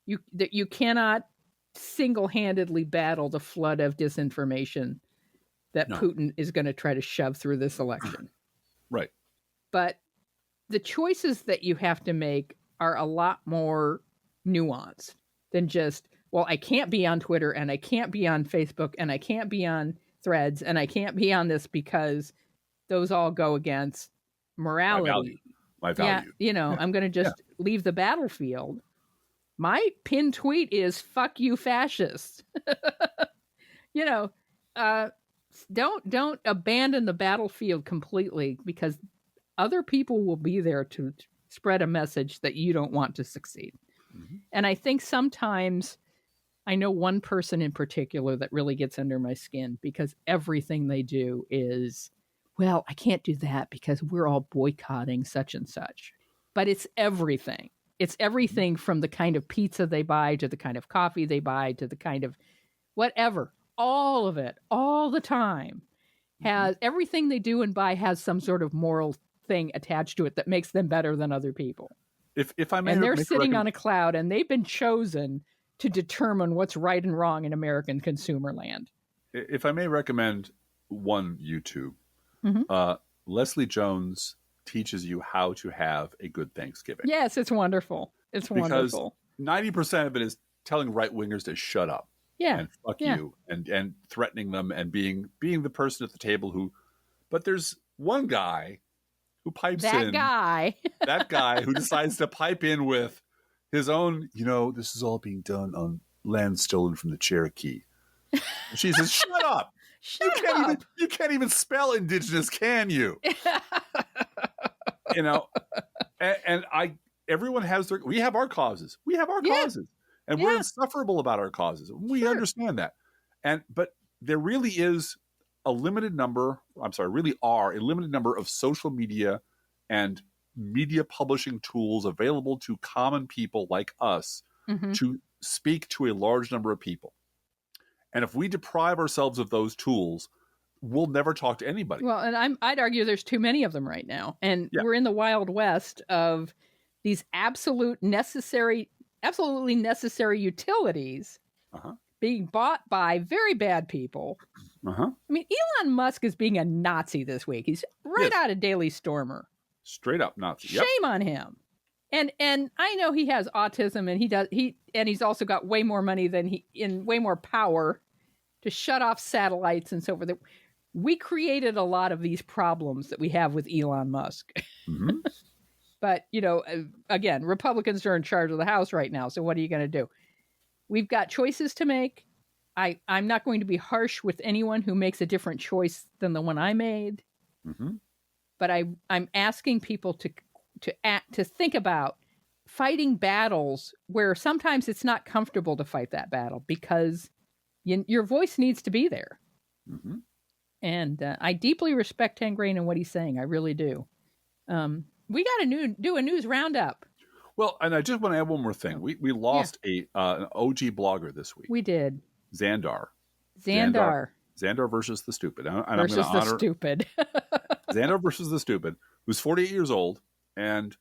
You cannot single-handedly battle the flood of disinformation that Putin is going to try to shove through this election. Right. But the choices that you have to make are a lot more nuanced than just, well, I can't be on Twitter and I can't be on Facebook and I can't be on Threads and I can't be on this because those all go against morality. My value. Yeah, I'm going to just leave the battlefield. My pinned tweet is "fuck you, fascists." Don't abandon the battlefield completely because other people will be there to spread a message that you don't want to succeed. Mm-hmm. And I think sometimes I know one person in particular that really gets under my skin because everything they do is, well, I can't do that because we're all boycotting such and such. But it's everything. It's everything from the kind of pizza they buy to the kind of coffee they buy to the kind of whatever. All of it, all the time, has everything they do and buy has some sort of moral thing attached to it that makes them better than other people. If I may, and they're sitting on a cloud and they've been chosen to determine what's right and wrong in American consumer land. If I may recommend one YouTube, Leslie Jones teaches you how to have a good Thanksgiving. Yes, it's wonderful. It's wonderful. Because 90% of it is telling right-wingers to shut up. Yeah. And fuck you and threatening them and being the person at the table who, but there's one guy who pipes in. That guy who decides to pipe in with his own, this is all being done on land stolen from the Cherokee. And she says, shut up. You can't even spell indigenous, can you? And everyone has we have our causes. We have our causes. And we're insufferable about our causes. We understand that. But there really is a limited number of social media and media publishing tools available to common people like us to speak to a large number of people. And if we deprive ourselves of those tools, we'll never talk to anybody. Well, and I'd argue there's too many of them right now. And we're in the wild west of these absolutely necessary utilities being bought by very bad people. I mean, Elon Musk is being a Nazi this week. He's out of Daily Stormer. Straight up Nazi. Shame on him. And I know he has autism and he's also got way more money and way more power to shut off satellites and so forth. We created a lot of these problems that we have with Elon Musk. But, again, Republicans are in charge of the House right now. So what are you going to do? We've got choices to make. I'm not going to be harsh with anyone who makes a different choice than the one I made. Mm-hmm. But I'm asking people to think about fighting battles where sometimes it's not comfortable to fight that battle because your voice needs to be there. Mm-hmm. And I deeply respect Tangrain and what he's saying. I really do. We got to do a news roundup. Well, and I just want to add one more thing. We lost an OG blogger this week. We did. Xandar versus the Stupid. And I'm going to honor Stupid. Xandar versus the Stupid, who's 48 years old, and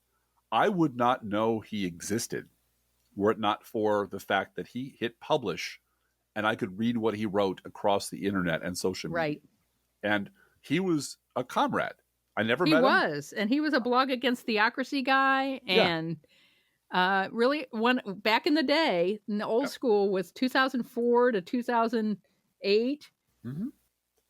I would not know he existed were it not for the fact that he hit publish and I could read what he wrote across the internet and social media. Right. And he was a comrade. I never met him. He was. And he was a blog against theocracy guy. And really, back in the day, in the old school, was 2004 to 2008,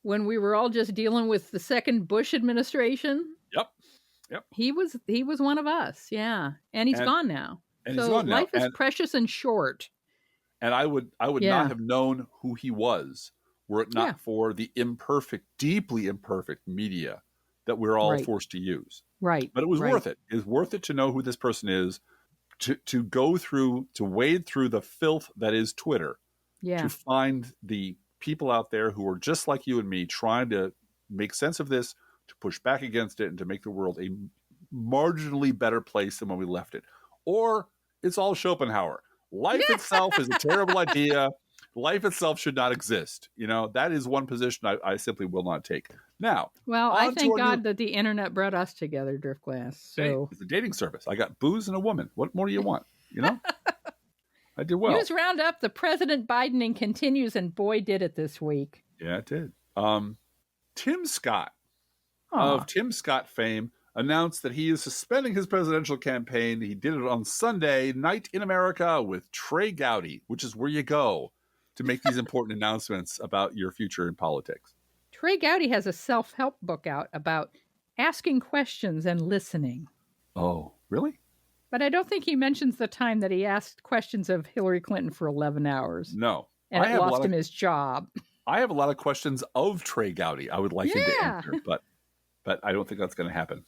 when we were all just dealing with the second Bush administration. Yep. He was one of us. Yeah. And he's gone now. So life is precious and short. And I would not have known who he was were it not for the imperfect, deeply imperfect media that we're all forced to use. Right. But it was worth it. It was worth it to know who this person is, to go through, to wade through the filth that is Twitter, to find the people out there who are just like you and me trying to make sense of this, to push back against it, and to make the world a marginally better place than when we left it. Or it's all Schopenhauer. Life itself is a terrible idea. Life itself should not exist. That is one position I simply will not take. Now, well, I thank God that the internet brought us together, Driftglass. So it's a dating service. I got booze and a woman. What more do you want? I did well. News roundup: the President Bidening continues, and boy, did it this week. Yeah, it did. Tim Scott of Tim Scott fame announced that he is suspending his presidential campaign. He did it on Sunday night in America with Trey Gowdy, which is where you go to make these important announcements about your future in politics. Trey Gowdy has a self-help book out about asking questions and listening. Oh, really? But I don't think he mentions the time that he asked questions of Hillary Clinton for 11 hours. No. And it lost him his job. I have a lot of questions of Trey Gowdy I would like him to answer, but I don't think that's going to happen.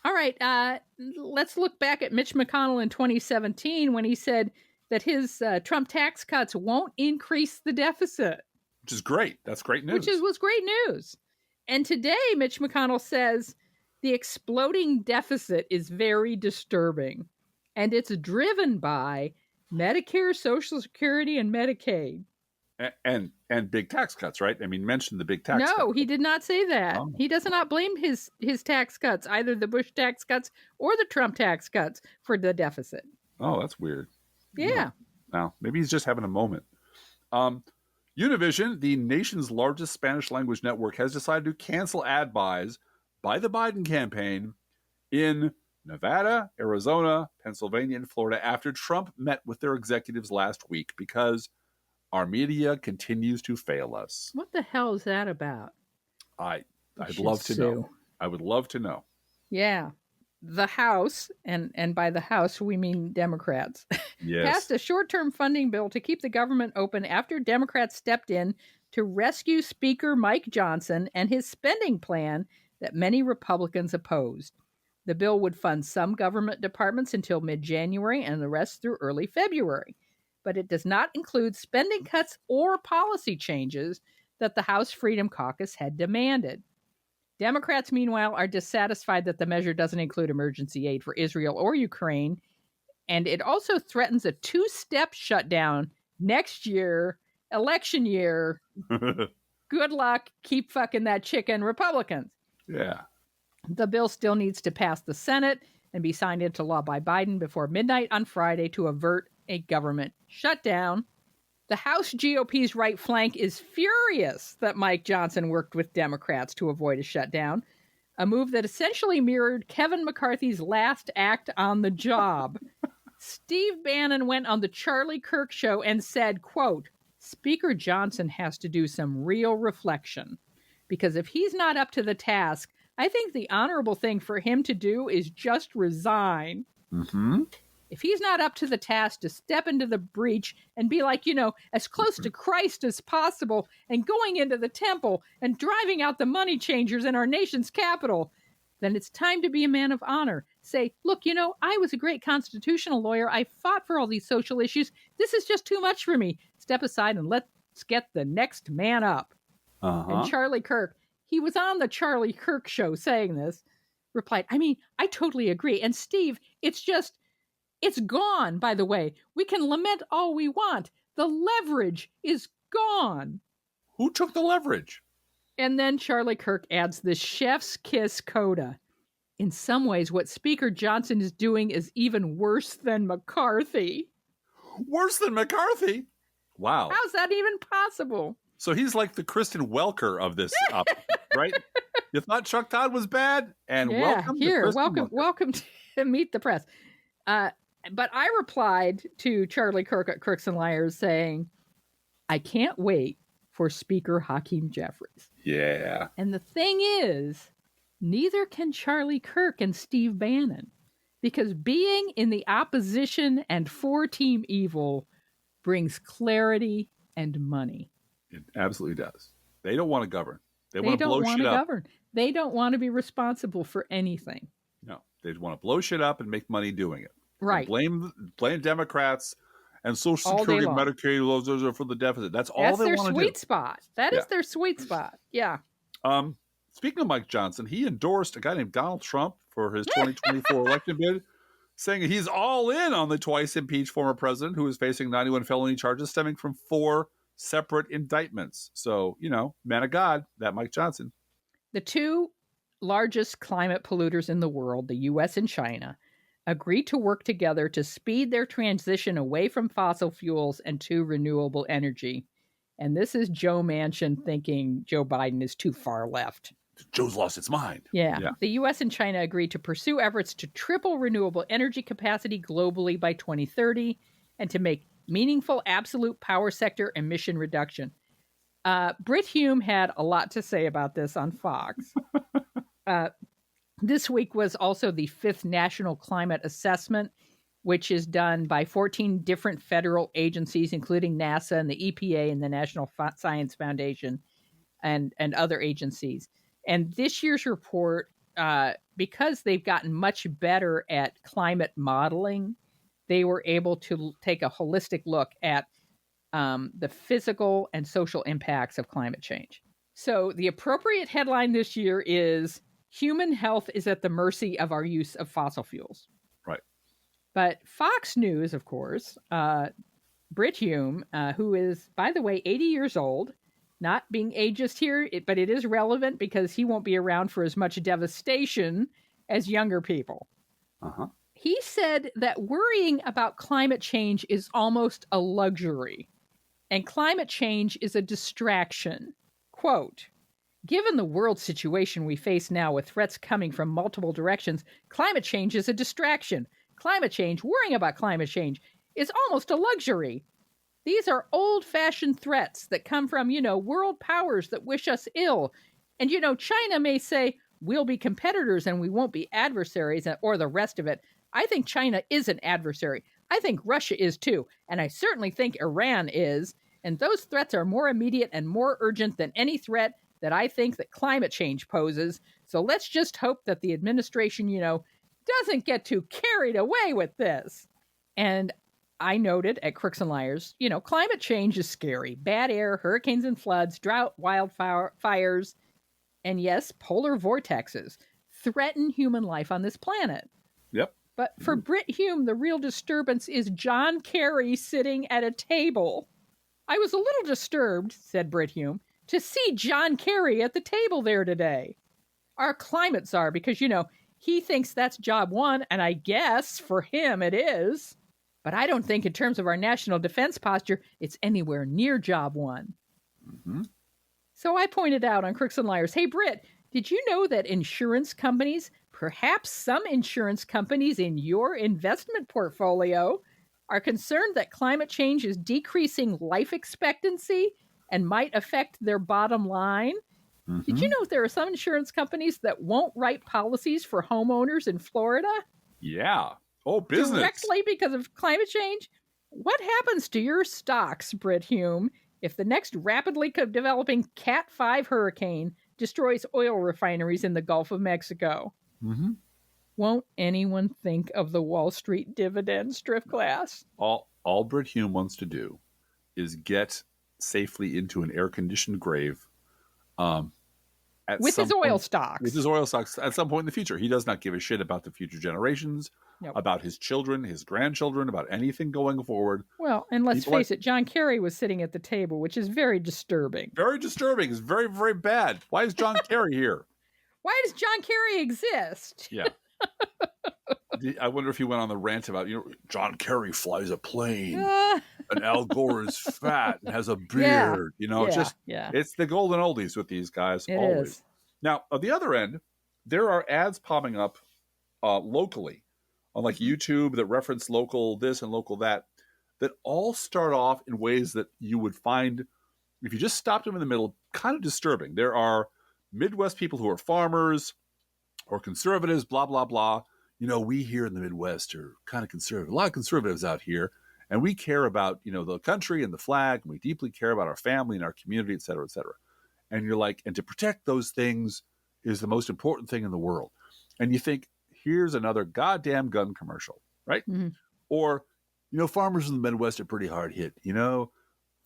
All right. Let's look back at Mitch McConnell in 2017 when he said that his Trump tax cuts won't increase the deficit. Which is great. That's great news. Which was great news. And today, Mitch McConnell says the exploding deficit is very disturbing. And it's driven by Medicare, Social Security, and Medicaid. And big tax cuts, right? I mean, mention the big tax cuts. No, he did not say that. Oh. He does not blame his tax cuts, either the Bush tax cuts or the Trump tax cuts, for the deficit. Oh, that's weird. Yeah. Now, maybe he's just having a moment. Univision, the nation's largest Spanish language network, has decided to cancel ad buys by the Biden campaign in Nevada, Arizona, Pennsylvania, and Florida after Trump met with their executives last week because our media continues to fail us. What the hell is that about? I'd love to know. I would love to know. Yeah. The House, and by the House we mean Democrats, passed a short-term funding bill to keep the government open after Democrats stepped in to rescue Speaker Mike Johnson and his spending plan that many Republicans opposed. The bill would fund some government departments until mid-January and the rest through early February. But it does not include spending cuts or policy changes that the House Freedom Caucus had demanded. Democrats, meanwhile, are dissatisfied that the measure doesn't include emergency aid for Israel or Ukraine, and it also threatens a two-step shutdown next year, election year. Good luck, keep fucking that chicken, Republicans. Yeah. The bill still needs to pass the Senate and be signed into law by Biden before midnight on Friday to avert a government shutdown. The House GOP's right flank is furious that Mike Johnson worked with Democrats to avoid a shutdown, a move that essentially mirrored Kevin McCarthy's last act on the job. Steve Bannon went on the Charlie Kirk show and said, quote, Speaker Johnson has to do some real reflection, because if he's not up to the task, I think the honorable thing for him to do is just resign. Mm-hmm. If he's not up to the task to step into the breach and be like, as close to Christ as possible and going into the temple and driving out the money changers in our nation's capital, then it's time to be a man of honor. Say, look, I was a great constitutional lawyer. I fought for all these social issues. This is just too much for me. Step aside and let's get the next man up. And Charlie Kirk, he was on the Charlie Kirk show saying this, replied, I totally agree. And Steve, it's gone, by the way. We can lament all we want. The leverage is gone. Who took the leverage? And then Charlie Kirk adds the chef's kiss coda. In some ways, what Speaker Johnson is doing is even worse than McCarthy. Worse than McCarthy? Wow. How's that even possible? So he's like the Kristen Welker of this, right? You thought Chuck Todd was bad? And welcome to Meet the Press. But I replied to Charlie Kirk at Crooks and Liars saying, I can't wait for Speaker Hakeem Jeffries. Yeah. And the thing is, neither can Charlie Kirk and Steve Bannon, because being in the opposition and for Team Evil brings clarity and money. It absolutely does. They don't want to govern. They want to blow shit up. Govern. They don't want to be responsible for anything. No, they want to blow shit up and make money doing it. Right. And blame Democrats and Social Security and Medicaid laws are for the deficit. That's all they want to do. That's their sweet spot. That is their sweet spot. Yeah. Speaking of Mike Johnson, he endorsed a guy named Donald Trump for his 2024 election bid, saying he's all in on the twice impeached former president who is facing 91 felony charges stemming from 4 separate indictments. So, man of God, that Mike Johnson. The 2 largest climate polluters in the world, the U.S. and China, agreed to work together to speed their transition away from fossil fuels and to renewable energy. And this is Joe Manchin thinking Joe Biden is too far left. Joe's lost its mind. Yeah. The U.S. and China agreed to pursue efforts to triple renewable energy capacity globally by 2030 and to make meaningful absolute power sector emission reduction. Brit Hume had a lot to say about this on Fox. This week was also the 5th National Climate Assessment, which is done by 14 different federal agencies, including NASA and the EPA and the National Science Foundation and other agencies. And this year's report, because they've gotten much better at climate modeling, they were able to take a holistic look at the physical and social impacts of climate change. So the appropriate headline this year is Human Health is at the Mercy of Our Use of Fossil Fuels. Right. But Fox News, of course, Brit Hume, who is, by the way, 80 years old, not being ageist here, but it is relevant because he won't be around for as much devastation as younger people. He said that worrying about climate change is almost a luxury, and climate change is a distraction. Quote, given the world situation we face now with threats coming from multiple directions, climate change is a distraction. Climate change, worrying about climate change, is almost a luxury. These are old-fashioned threats that come from, world powers that wish us ill. And, China may say, we'll be competitors and we won't be adversaries or the rest of it. I think China is an adversary. I think Russia is too. And I certainly think Iran is. And those threats are more immediate and more urgent than any threat that I think that climate change poses. So let's just hope that the administration, doesn't get too carried away with this. And I noted at Crooks and Liars, climate change is scary. Bad air, hurricanes and floods, drought, wildfires, and yes, polar vortexes threaten human life on this planet. Yep. But for Brit Hume, the real disturbance is John Kerry sitting at a table. I was a little disturbed, said Brit Hume, to see John Kerry at the table there today. Our climate czar, because, he thinks that's job one, and I guess for him it is. But I don't think in terms of our national defense posture, it's anywhere near job one. So I pointed out on Crooks and Liars, hey, Brit, did you know that insurance companies, perhaps some insurance companies in your investment portfolio, are concerned that climate change is decreasing life expectancy and might affect their bottom line? Did you know there are some insurance companies that won't write policies for homeowners in Florida? Yeah. business. Directly because of climate change? What happens to your stocks, Brit Hume, if the next rapidly developing Cat 5 hurricane destroys oil refineries in the Gulf of Mexico? Mm-hmm. Won't anyone think of the Wall Street dividends, Drift Glass? All Brit Hume wants to do is get safely into an air-conditioned grave with his oil stocks. With his oil stocks at some point in the future. He does not give a shit about the future generations, about his children, his grandchildren, about anything going forward. Well, and let's face it, John Kerry was sitting at the table, which is very disturbing. Very disturbing. It's very, very bad. Why is John Kerry here? Why does John Kerry exist? Yeah. I wonder if he went on the rant about, John Kerry flies a plane and Al Gore is fat and has a beard. It's the golden oldies with these guys. It always. Is. Now, on the other end, there are ads popping up locally on like YouTube that reference local this and local that all start off in ways that you would find, if you just stopped them in the middle, kind of disturbing. There are Midwest people who are farmers or conservatives, blah, blah, blah. We here in the Midwest are kind of conservative. A lot of conservatives out here, and we care about, the country and the flag, and we deeply care about our family and our community, et cetera, et cetera. And you're like, and to protect those things is the most important thing in the world. And you think, here's another goddamn gun commercial, right? Mm-hmm. Or, farmers in the Midwest are pretty hard hit.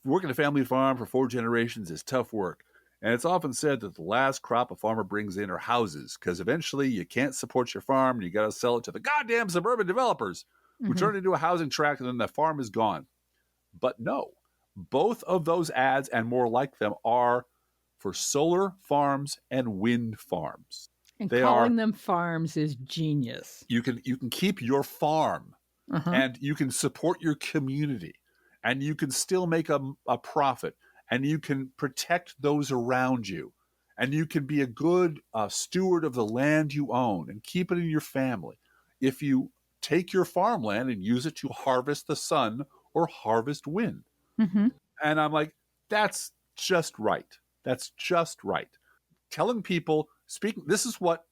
Working a family farm for 4 generations is tough work. And it's often said that the last crop a farmer brings in are houses, because eventually you can't support your farm and you got to sell it to the goddamn suburban developers who turn it into a housing tract, and then the farm is gone. But no, both of those ads and more like them are for solar farms and wind farms. And calling them farms is genius. You can keep your farm and you can support your community and you can still make a profit. And you can protect those around you. And you can be a good steward of the land you own and keep it in your family if you take your farmland and use it to harvest the sun or harvest wind. Mm-hmm. And I'm like, that's just right. That's just right. Telling people, this is what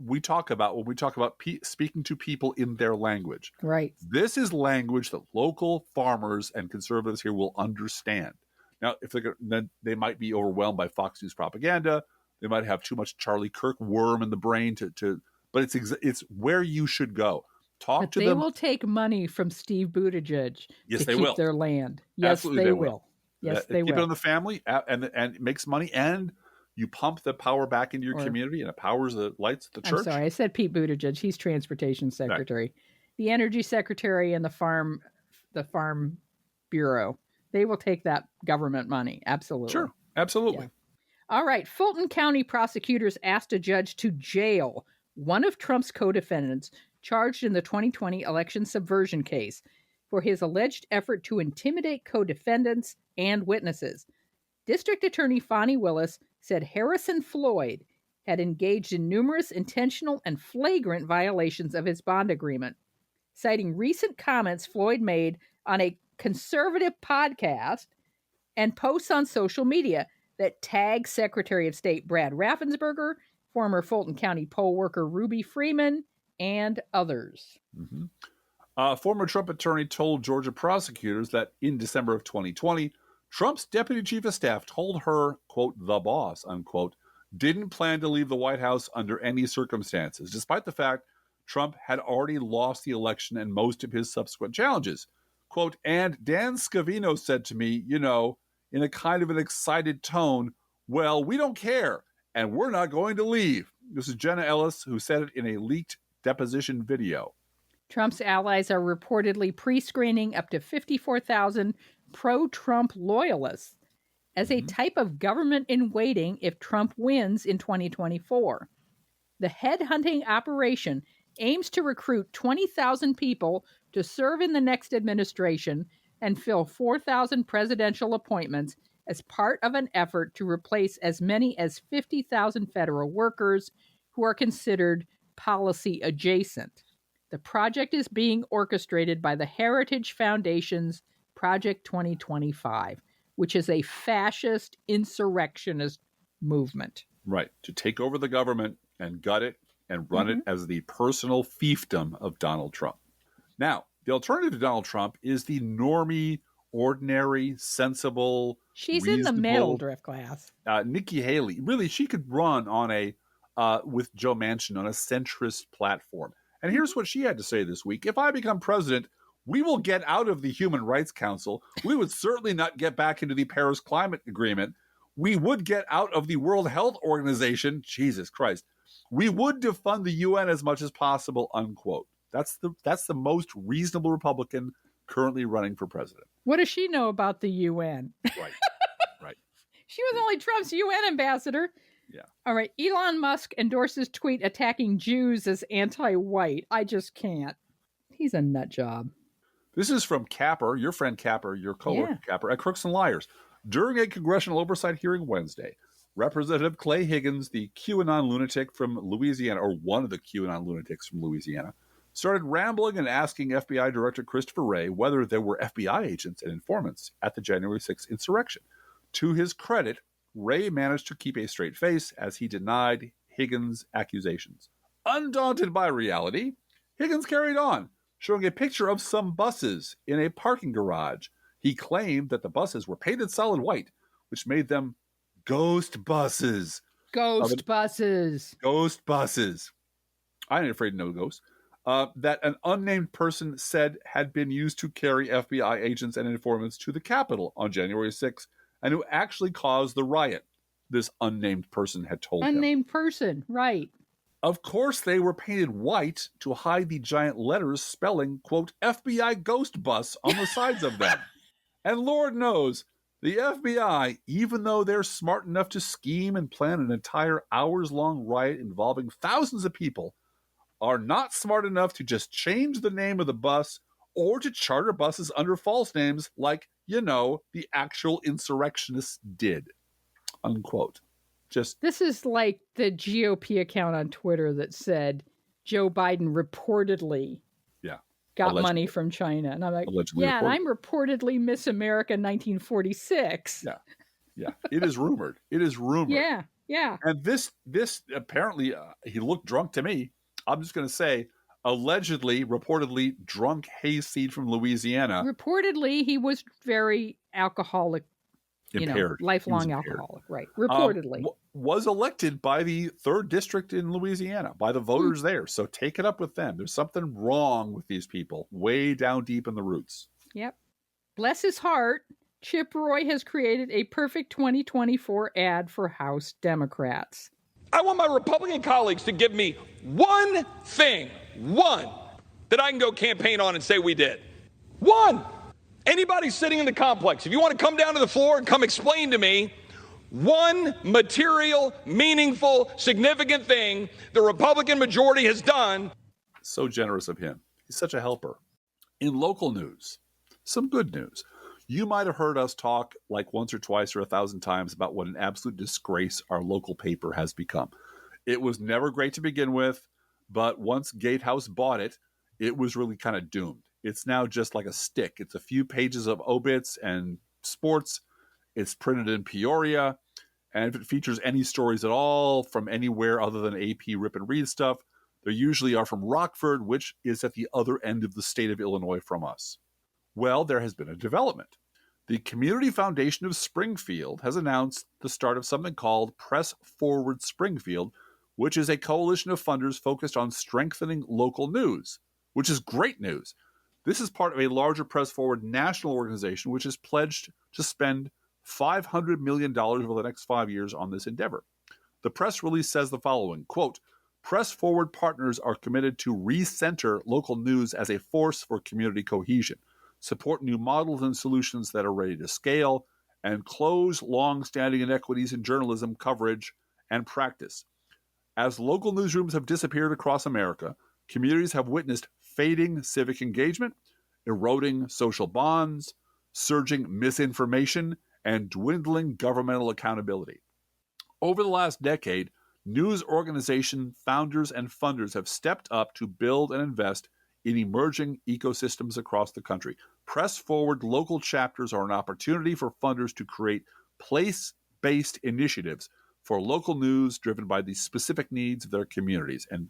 we talk about when we talk about speaking to people in their language. Right. This is language that local farmers and conservatives here will understand. Now, then they might be overwhelmed by Fox News propaganda. They might have too much Charlie Kirk worm in the brain but it's where you should go. Talk to them. They will take money from Steve Buttigieg to keep their land. Yes, absolutely they will. Yes, they will. Keep it on the family, and it makes money, and you pump the power back into your community, and it powers the lights at the church. I'm sorry, I said Pete Buttigieg. He's transportation secretary. Right. The energy secretary and the farm bureau. They will take that government money. Absolutely. Sure. Absolutely. Yeah. All right. Fulton County prosecutors asked a judge to jail one of Trump's co-defendants charged in the 2020 election subversion case for his alleged effort to intimidate co-defendants and witnesses. District Attorney Fonnie Willis said Harrison Floyd had engaged in numerous intentional and flagrant violations of his bond agreement, citing recent comments Floyd made on a conservative podcast and posts on social media that tag Secretary of State Brad Raffensperger, former Fulton County poll worker Ruby Freeman, and others. Mm-hmm. Former Trump attorney told Georgia prosecutors that in December of 2020, Trump's deputy chief of staff told her, quote, the boss, unquote, didn't plan to leave the White House under any circumstances, despite the fact Trump had already lost the election and most of his subsequent challenges. Quote, and Dan Scavino said to me, in a kind of an excited tone, well, we don't care, and we're not going to leave. This is Jenna Ellis, who said it in a leaked deposition video. Trump's allies are reportedly pre-screening up to 54,000 pro-Trump loyalists as a type of government in waiting if Trump wins in 2024. The headhunting operation aims to recruit 20,000 people to serve in the next administration and fill 4,000 presidential appointments as part of an effort to replace as many as 50,000 federal workers who are considered policy adjacent. The project is being orchestrated by the Heritage Foundation's Project 2025, which is a fascist insurrectionist movement. Right, to take over the government and gut it and run it as the personal fiefdom of Donald Trump. Now, the alternative to Donald Trump is the normie, ordinary, sensible, she's reasonable, in the middle drift class. Nikki Haley. Really, she could run on with Joe Manchin on a centrist platform. And here's what she had to say this week. If I become president, we will get out of the Human Rights Council. We would certainly not get back into the Paris Climate Agreement. We would get out of the World Health Organization. Jesus Christ. We would defund the UN as much as possible, unquote. That's the most reasonable Republican currently running for president. What does she know about the UN? Right. Right. She was only Trump's UN ambassador. Yeah. All right. Elon Musk endorses tweet attacking Jews as anti-white. I just can't. He's a nut job. This is from Capper, your friend Capper, your coworker Capper at Crooks and Liars. During a congressional oversight hearing Wednesday, Representative Clay Higgins, the QAnon lunatic from Louisiana, or one of the QAnon lunatics from Louisiana, started rambling and asking FBI Director Christopher Wray whether there were FBI agents and informants at the January 6th insurrection. To his credit, Wray managed to keep a straight face as he denied Higgins' accusations. Undaunted by reality, Higgins carried on, showing a picture of some buses in a parking garage. He claimed that the buses were painted solid white, which made them ghost buses. Ghost buses. Ghost buses. I ain't afraid of no ghosts. That an unnamed person said had been used to carry FBI agents and informants to the Capitol on January 6th, and who actually caused the riot, this unnamed person had told him. Unnamed person, right. Of course, they were painted white to hide the giant letters spelling, quote, FBI ghost bus on the sides of them. And Lord knows, the FBI, even though they're smart enough to scheme and plan an entire hours-long riot involving thousands of people, are not smart enough to just change the name of the bus or to charter buses under false names like, the actual insurrectionists did, unquote. This is like the GOP account on Twitter that said Joe Biden reportedly got allegedly. Money from China. And I'm like, allegedly and I'm reportedly Miss America 1946. Yeah. It is rumored. Yeah. And this apparently, he looked drunk to me. I'm just going to say, reportedly drunk hayseed from Louisiana. Reportedly, he was very alcoholic. Impaired. Lifelong alcoholic, right? Reportedly. Was elected by the 3rd district in Louisiana, by the voters there. So take it up with them. There's something wrong with these people, way down deep in the roots. Yep. Bless his heart, Chip Roy has created a perfect 2024 ad for House Democrats. I want my Republican colleagues to give me one thing, that I can go campaign on and say we did. One. Anybody sitting in the complex, if you want to come down to the floor and come explain to me one material, meaningful, significant thing the Republican majority has done. So generous of him. He's such a helper. In local news, some good news. You might have heard us talk like once or twice or 1,000 times about what an absolute disgrace our local paper has become. It was never great to begin with, but once Gatehouse bought it, it was really kind of doomed. It's now just like a stick. It's a few pages of obits and sports. It's printed in Peoria. And if it features any stories at all from anywhere other than AP Rip and Read stuff, they usually are from Rockford, which is at the other end of the state of Illinois from us. Well, there has been a development. The Community Foundation of Springfield has announced the start of something called Press Forward Springfield, which is a coalition of funders focused on strengthening local news, which is great news. This is part of a larger Press Forward national organization, which has pledged to spend $500 million over the next 5 years on this endeavor. The press release says the following, quote, Press Forward partners are committed to recenter local news as a force for community cohesion, support new models and solutions that are ready to scale, and close long-standing inequities in journalism coverage and practice. As local newsrooms have disappeared across America, communities have witnessed fading civic engagement, eroding social bonds, surging misinformation, and dwindling governmental accountability. Over the last decade, news organization founders and funders have stepped up to build and invest in emerging ecosystems across the country. Press Forward local chapters are an opportunity for funders to create place-based initiatives for local news driven by the specific needs of their communities. And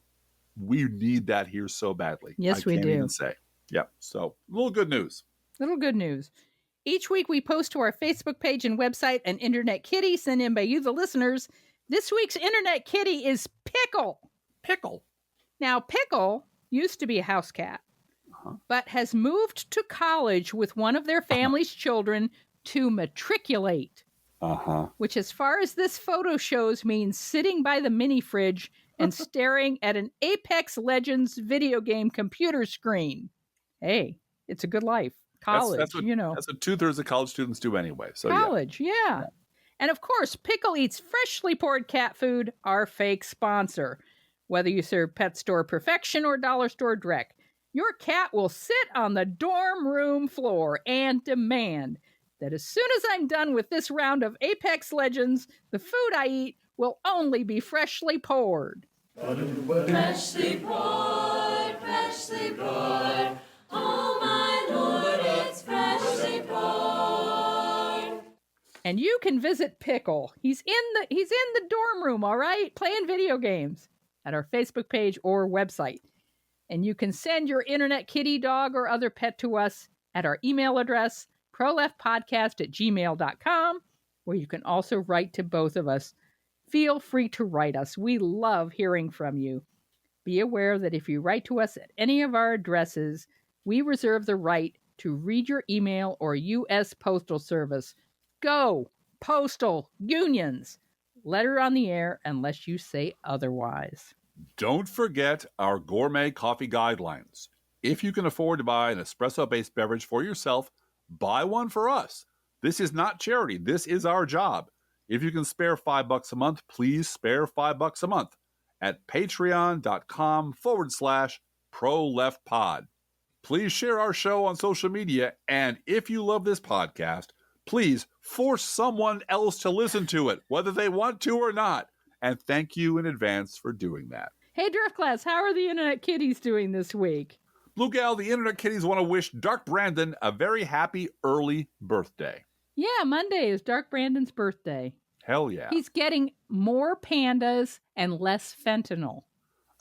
we need that here so badly. Yes, we do. I can't even say. Yep. So, little good news. Little good news. Each week we post to our Facebook page and website an internet kitty sent in by you, the listeners. This week's internet kitty is Pickle. Pickle. Now, Pickle used to be a house cat, but has moved to college with one of their family's children to matriculate. Which, as far as this photo shows, means sitting by the mini fridge and staring at an Apex Legends video game computer screen. Hey, it's a good life. College, that's what 2/3 of college students do anyway. So college, yeah. And of course, Pickle Eats Freshly Poured Cat Food, our fake sponsor. Whether you serve Pet Store Perfection or Dollar Store Dreck, your cat will sit on the dorm room floor and demand that as soon as I'm done with this round of Apex Legends, the food I eat will only be freshly poured. Freshly poured, freshly poured. Oh my Lord, it's freshly poured. And you can visit Pickle. He's in the dorm room, all right, playing video games at our Facebook page or website. And you can send your internet kitty, dog, or other pet to us at our email address, proleftpodcast@gmail.com, where you can also write to both of us. Feel free to write us. We love hearing from you. Be aware that if you write to us at any of our addresses, we reserve the right to read your email or U.S. Postal Service. Go, postal unions. Letter on the air unless you say otherwise. Don't forget our gourmet coffee guidelines. If you can afford to buy an espresso-based beverage for yourself, buy one for us. This is not charity. This is our job. If you can spare $5 a month, please spare $5 a month at patreon.com/proleftpod. Please share our show on social media. And if you love this podcast, please force someone else to listen to it, whether they want to or not. And thank you in advance for doing that. Hey, Drift Class, how are the internet kitties doing this week? Blue Gal, the internet kitties want to wish Dark Brandon a very happy early birthday. Yeah, Monday is Dark Brandon's birthday. Hell yeah. He's getting more pandas and less fentanyl.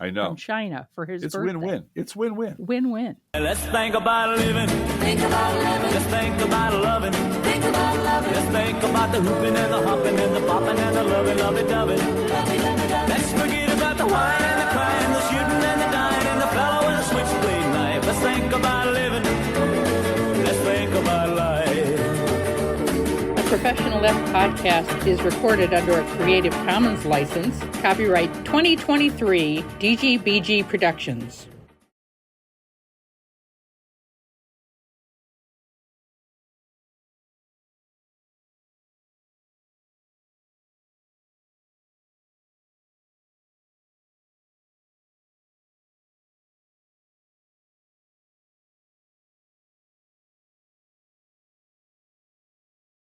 I know. From China for his birthday. It's win-win. It's win-win. Win-win. Let's think about living. Think about living. Let's think about loving. Think about loving. Let's think about the hooping and the hopping and the popping and the lovey-dovey. Let's forget about the wine and the crying, the shooting and the dying, and the fellow with the switchblade knife. Let's think about living. Let's think about life. The Professional Left podcast is recorded under a Creative Commons license. Copyright 2023 DGBG Productions.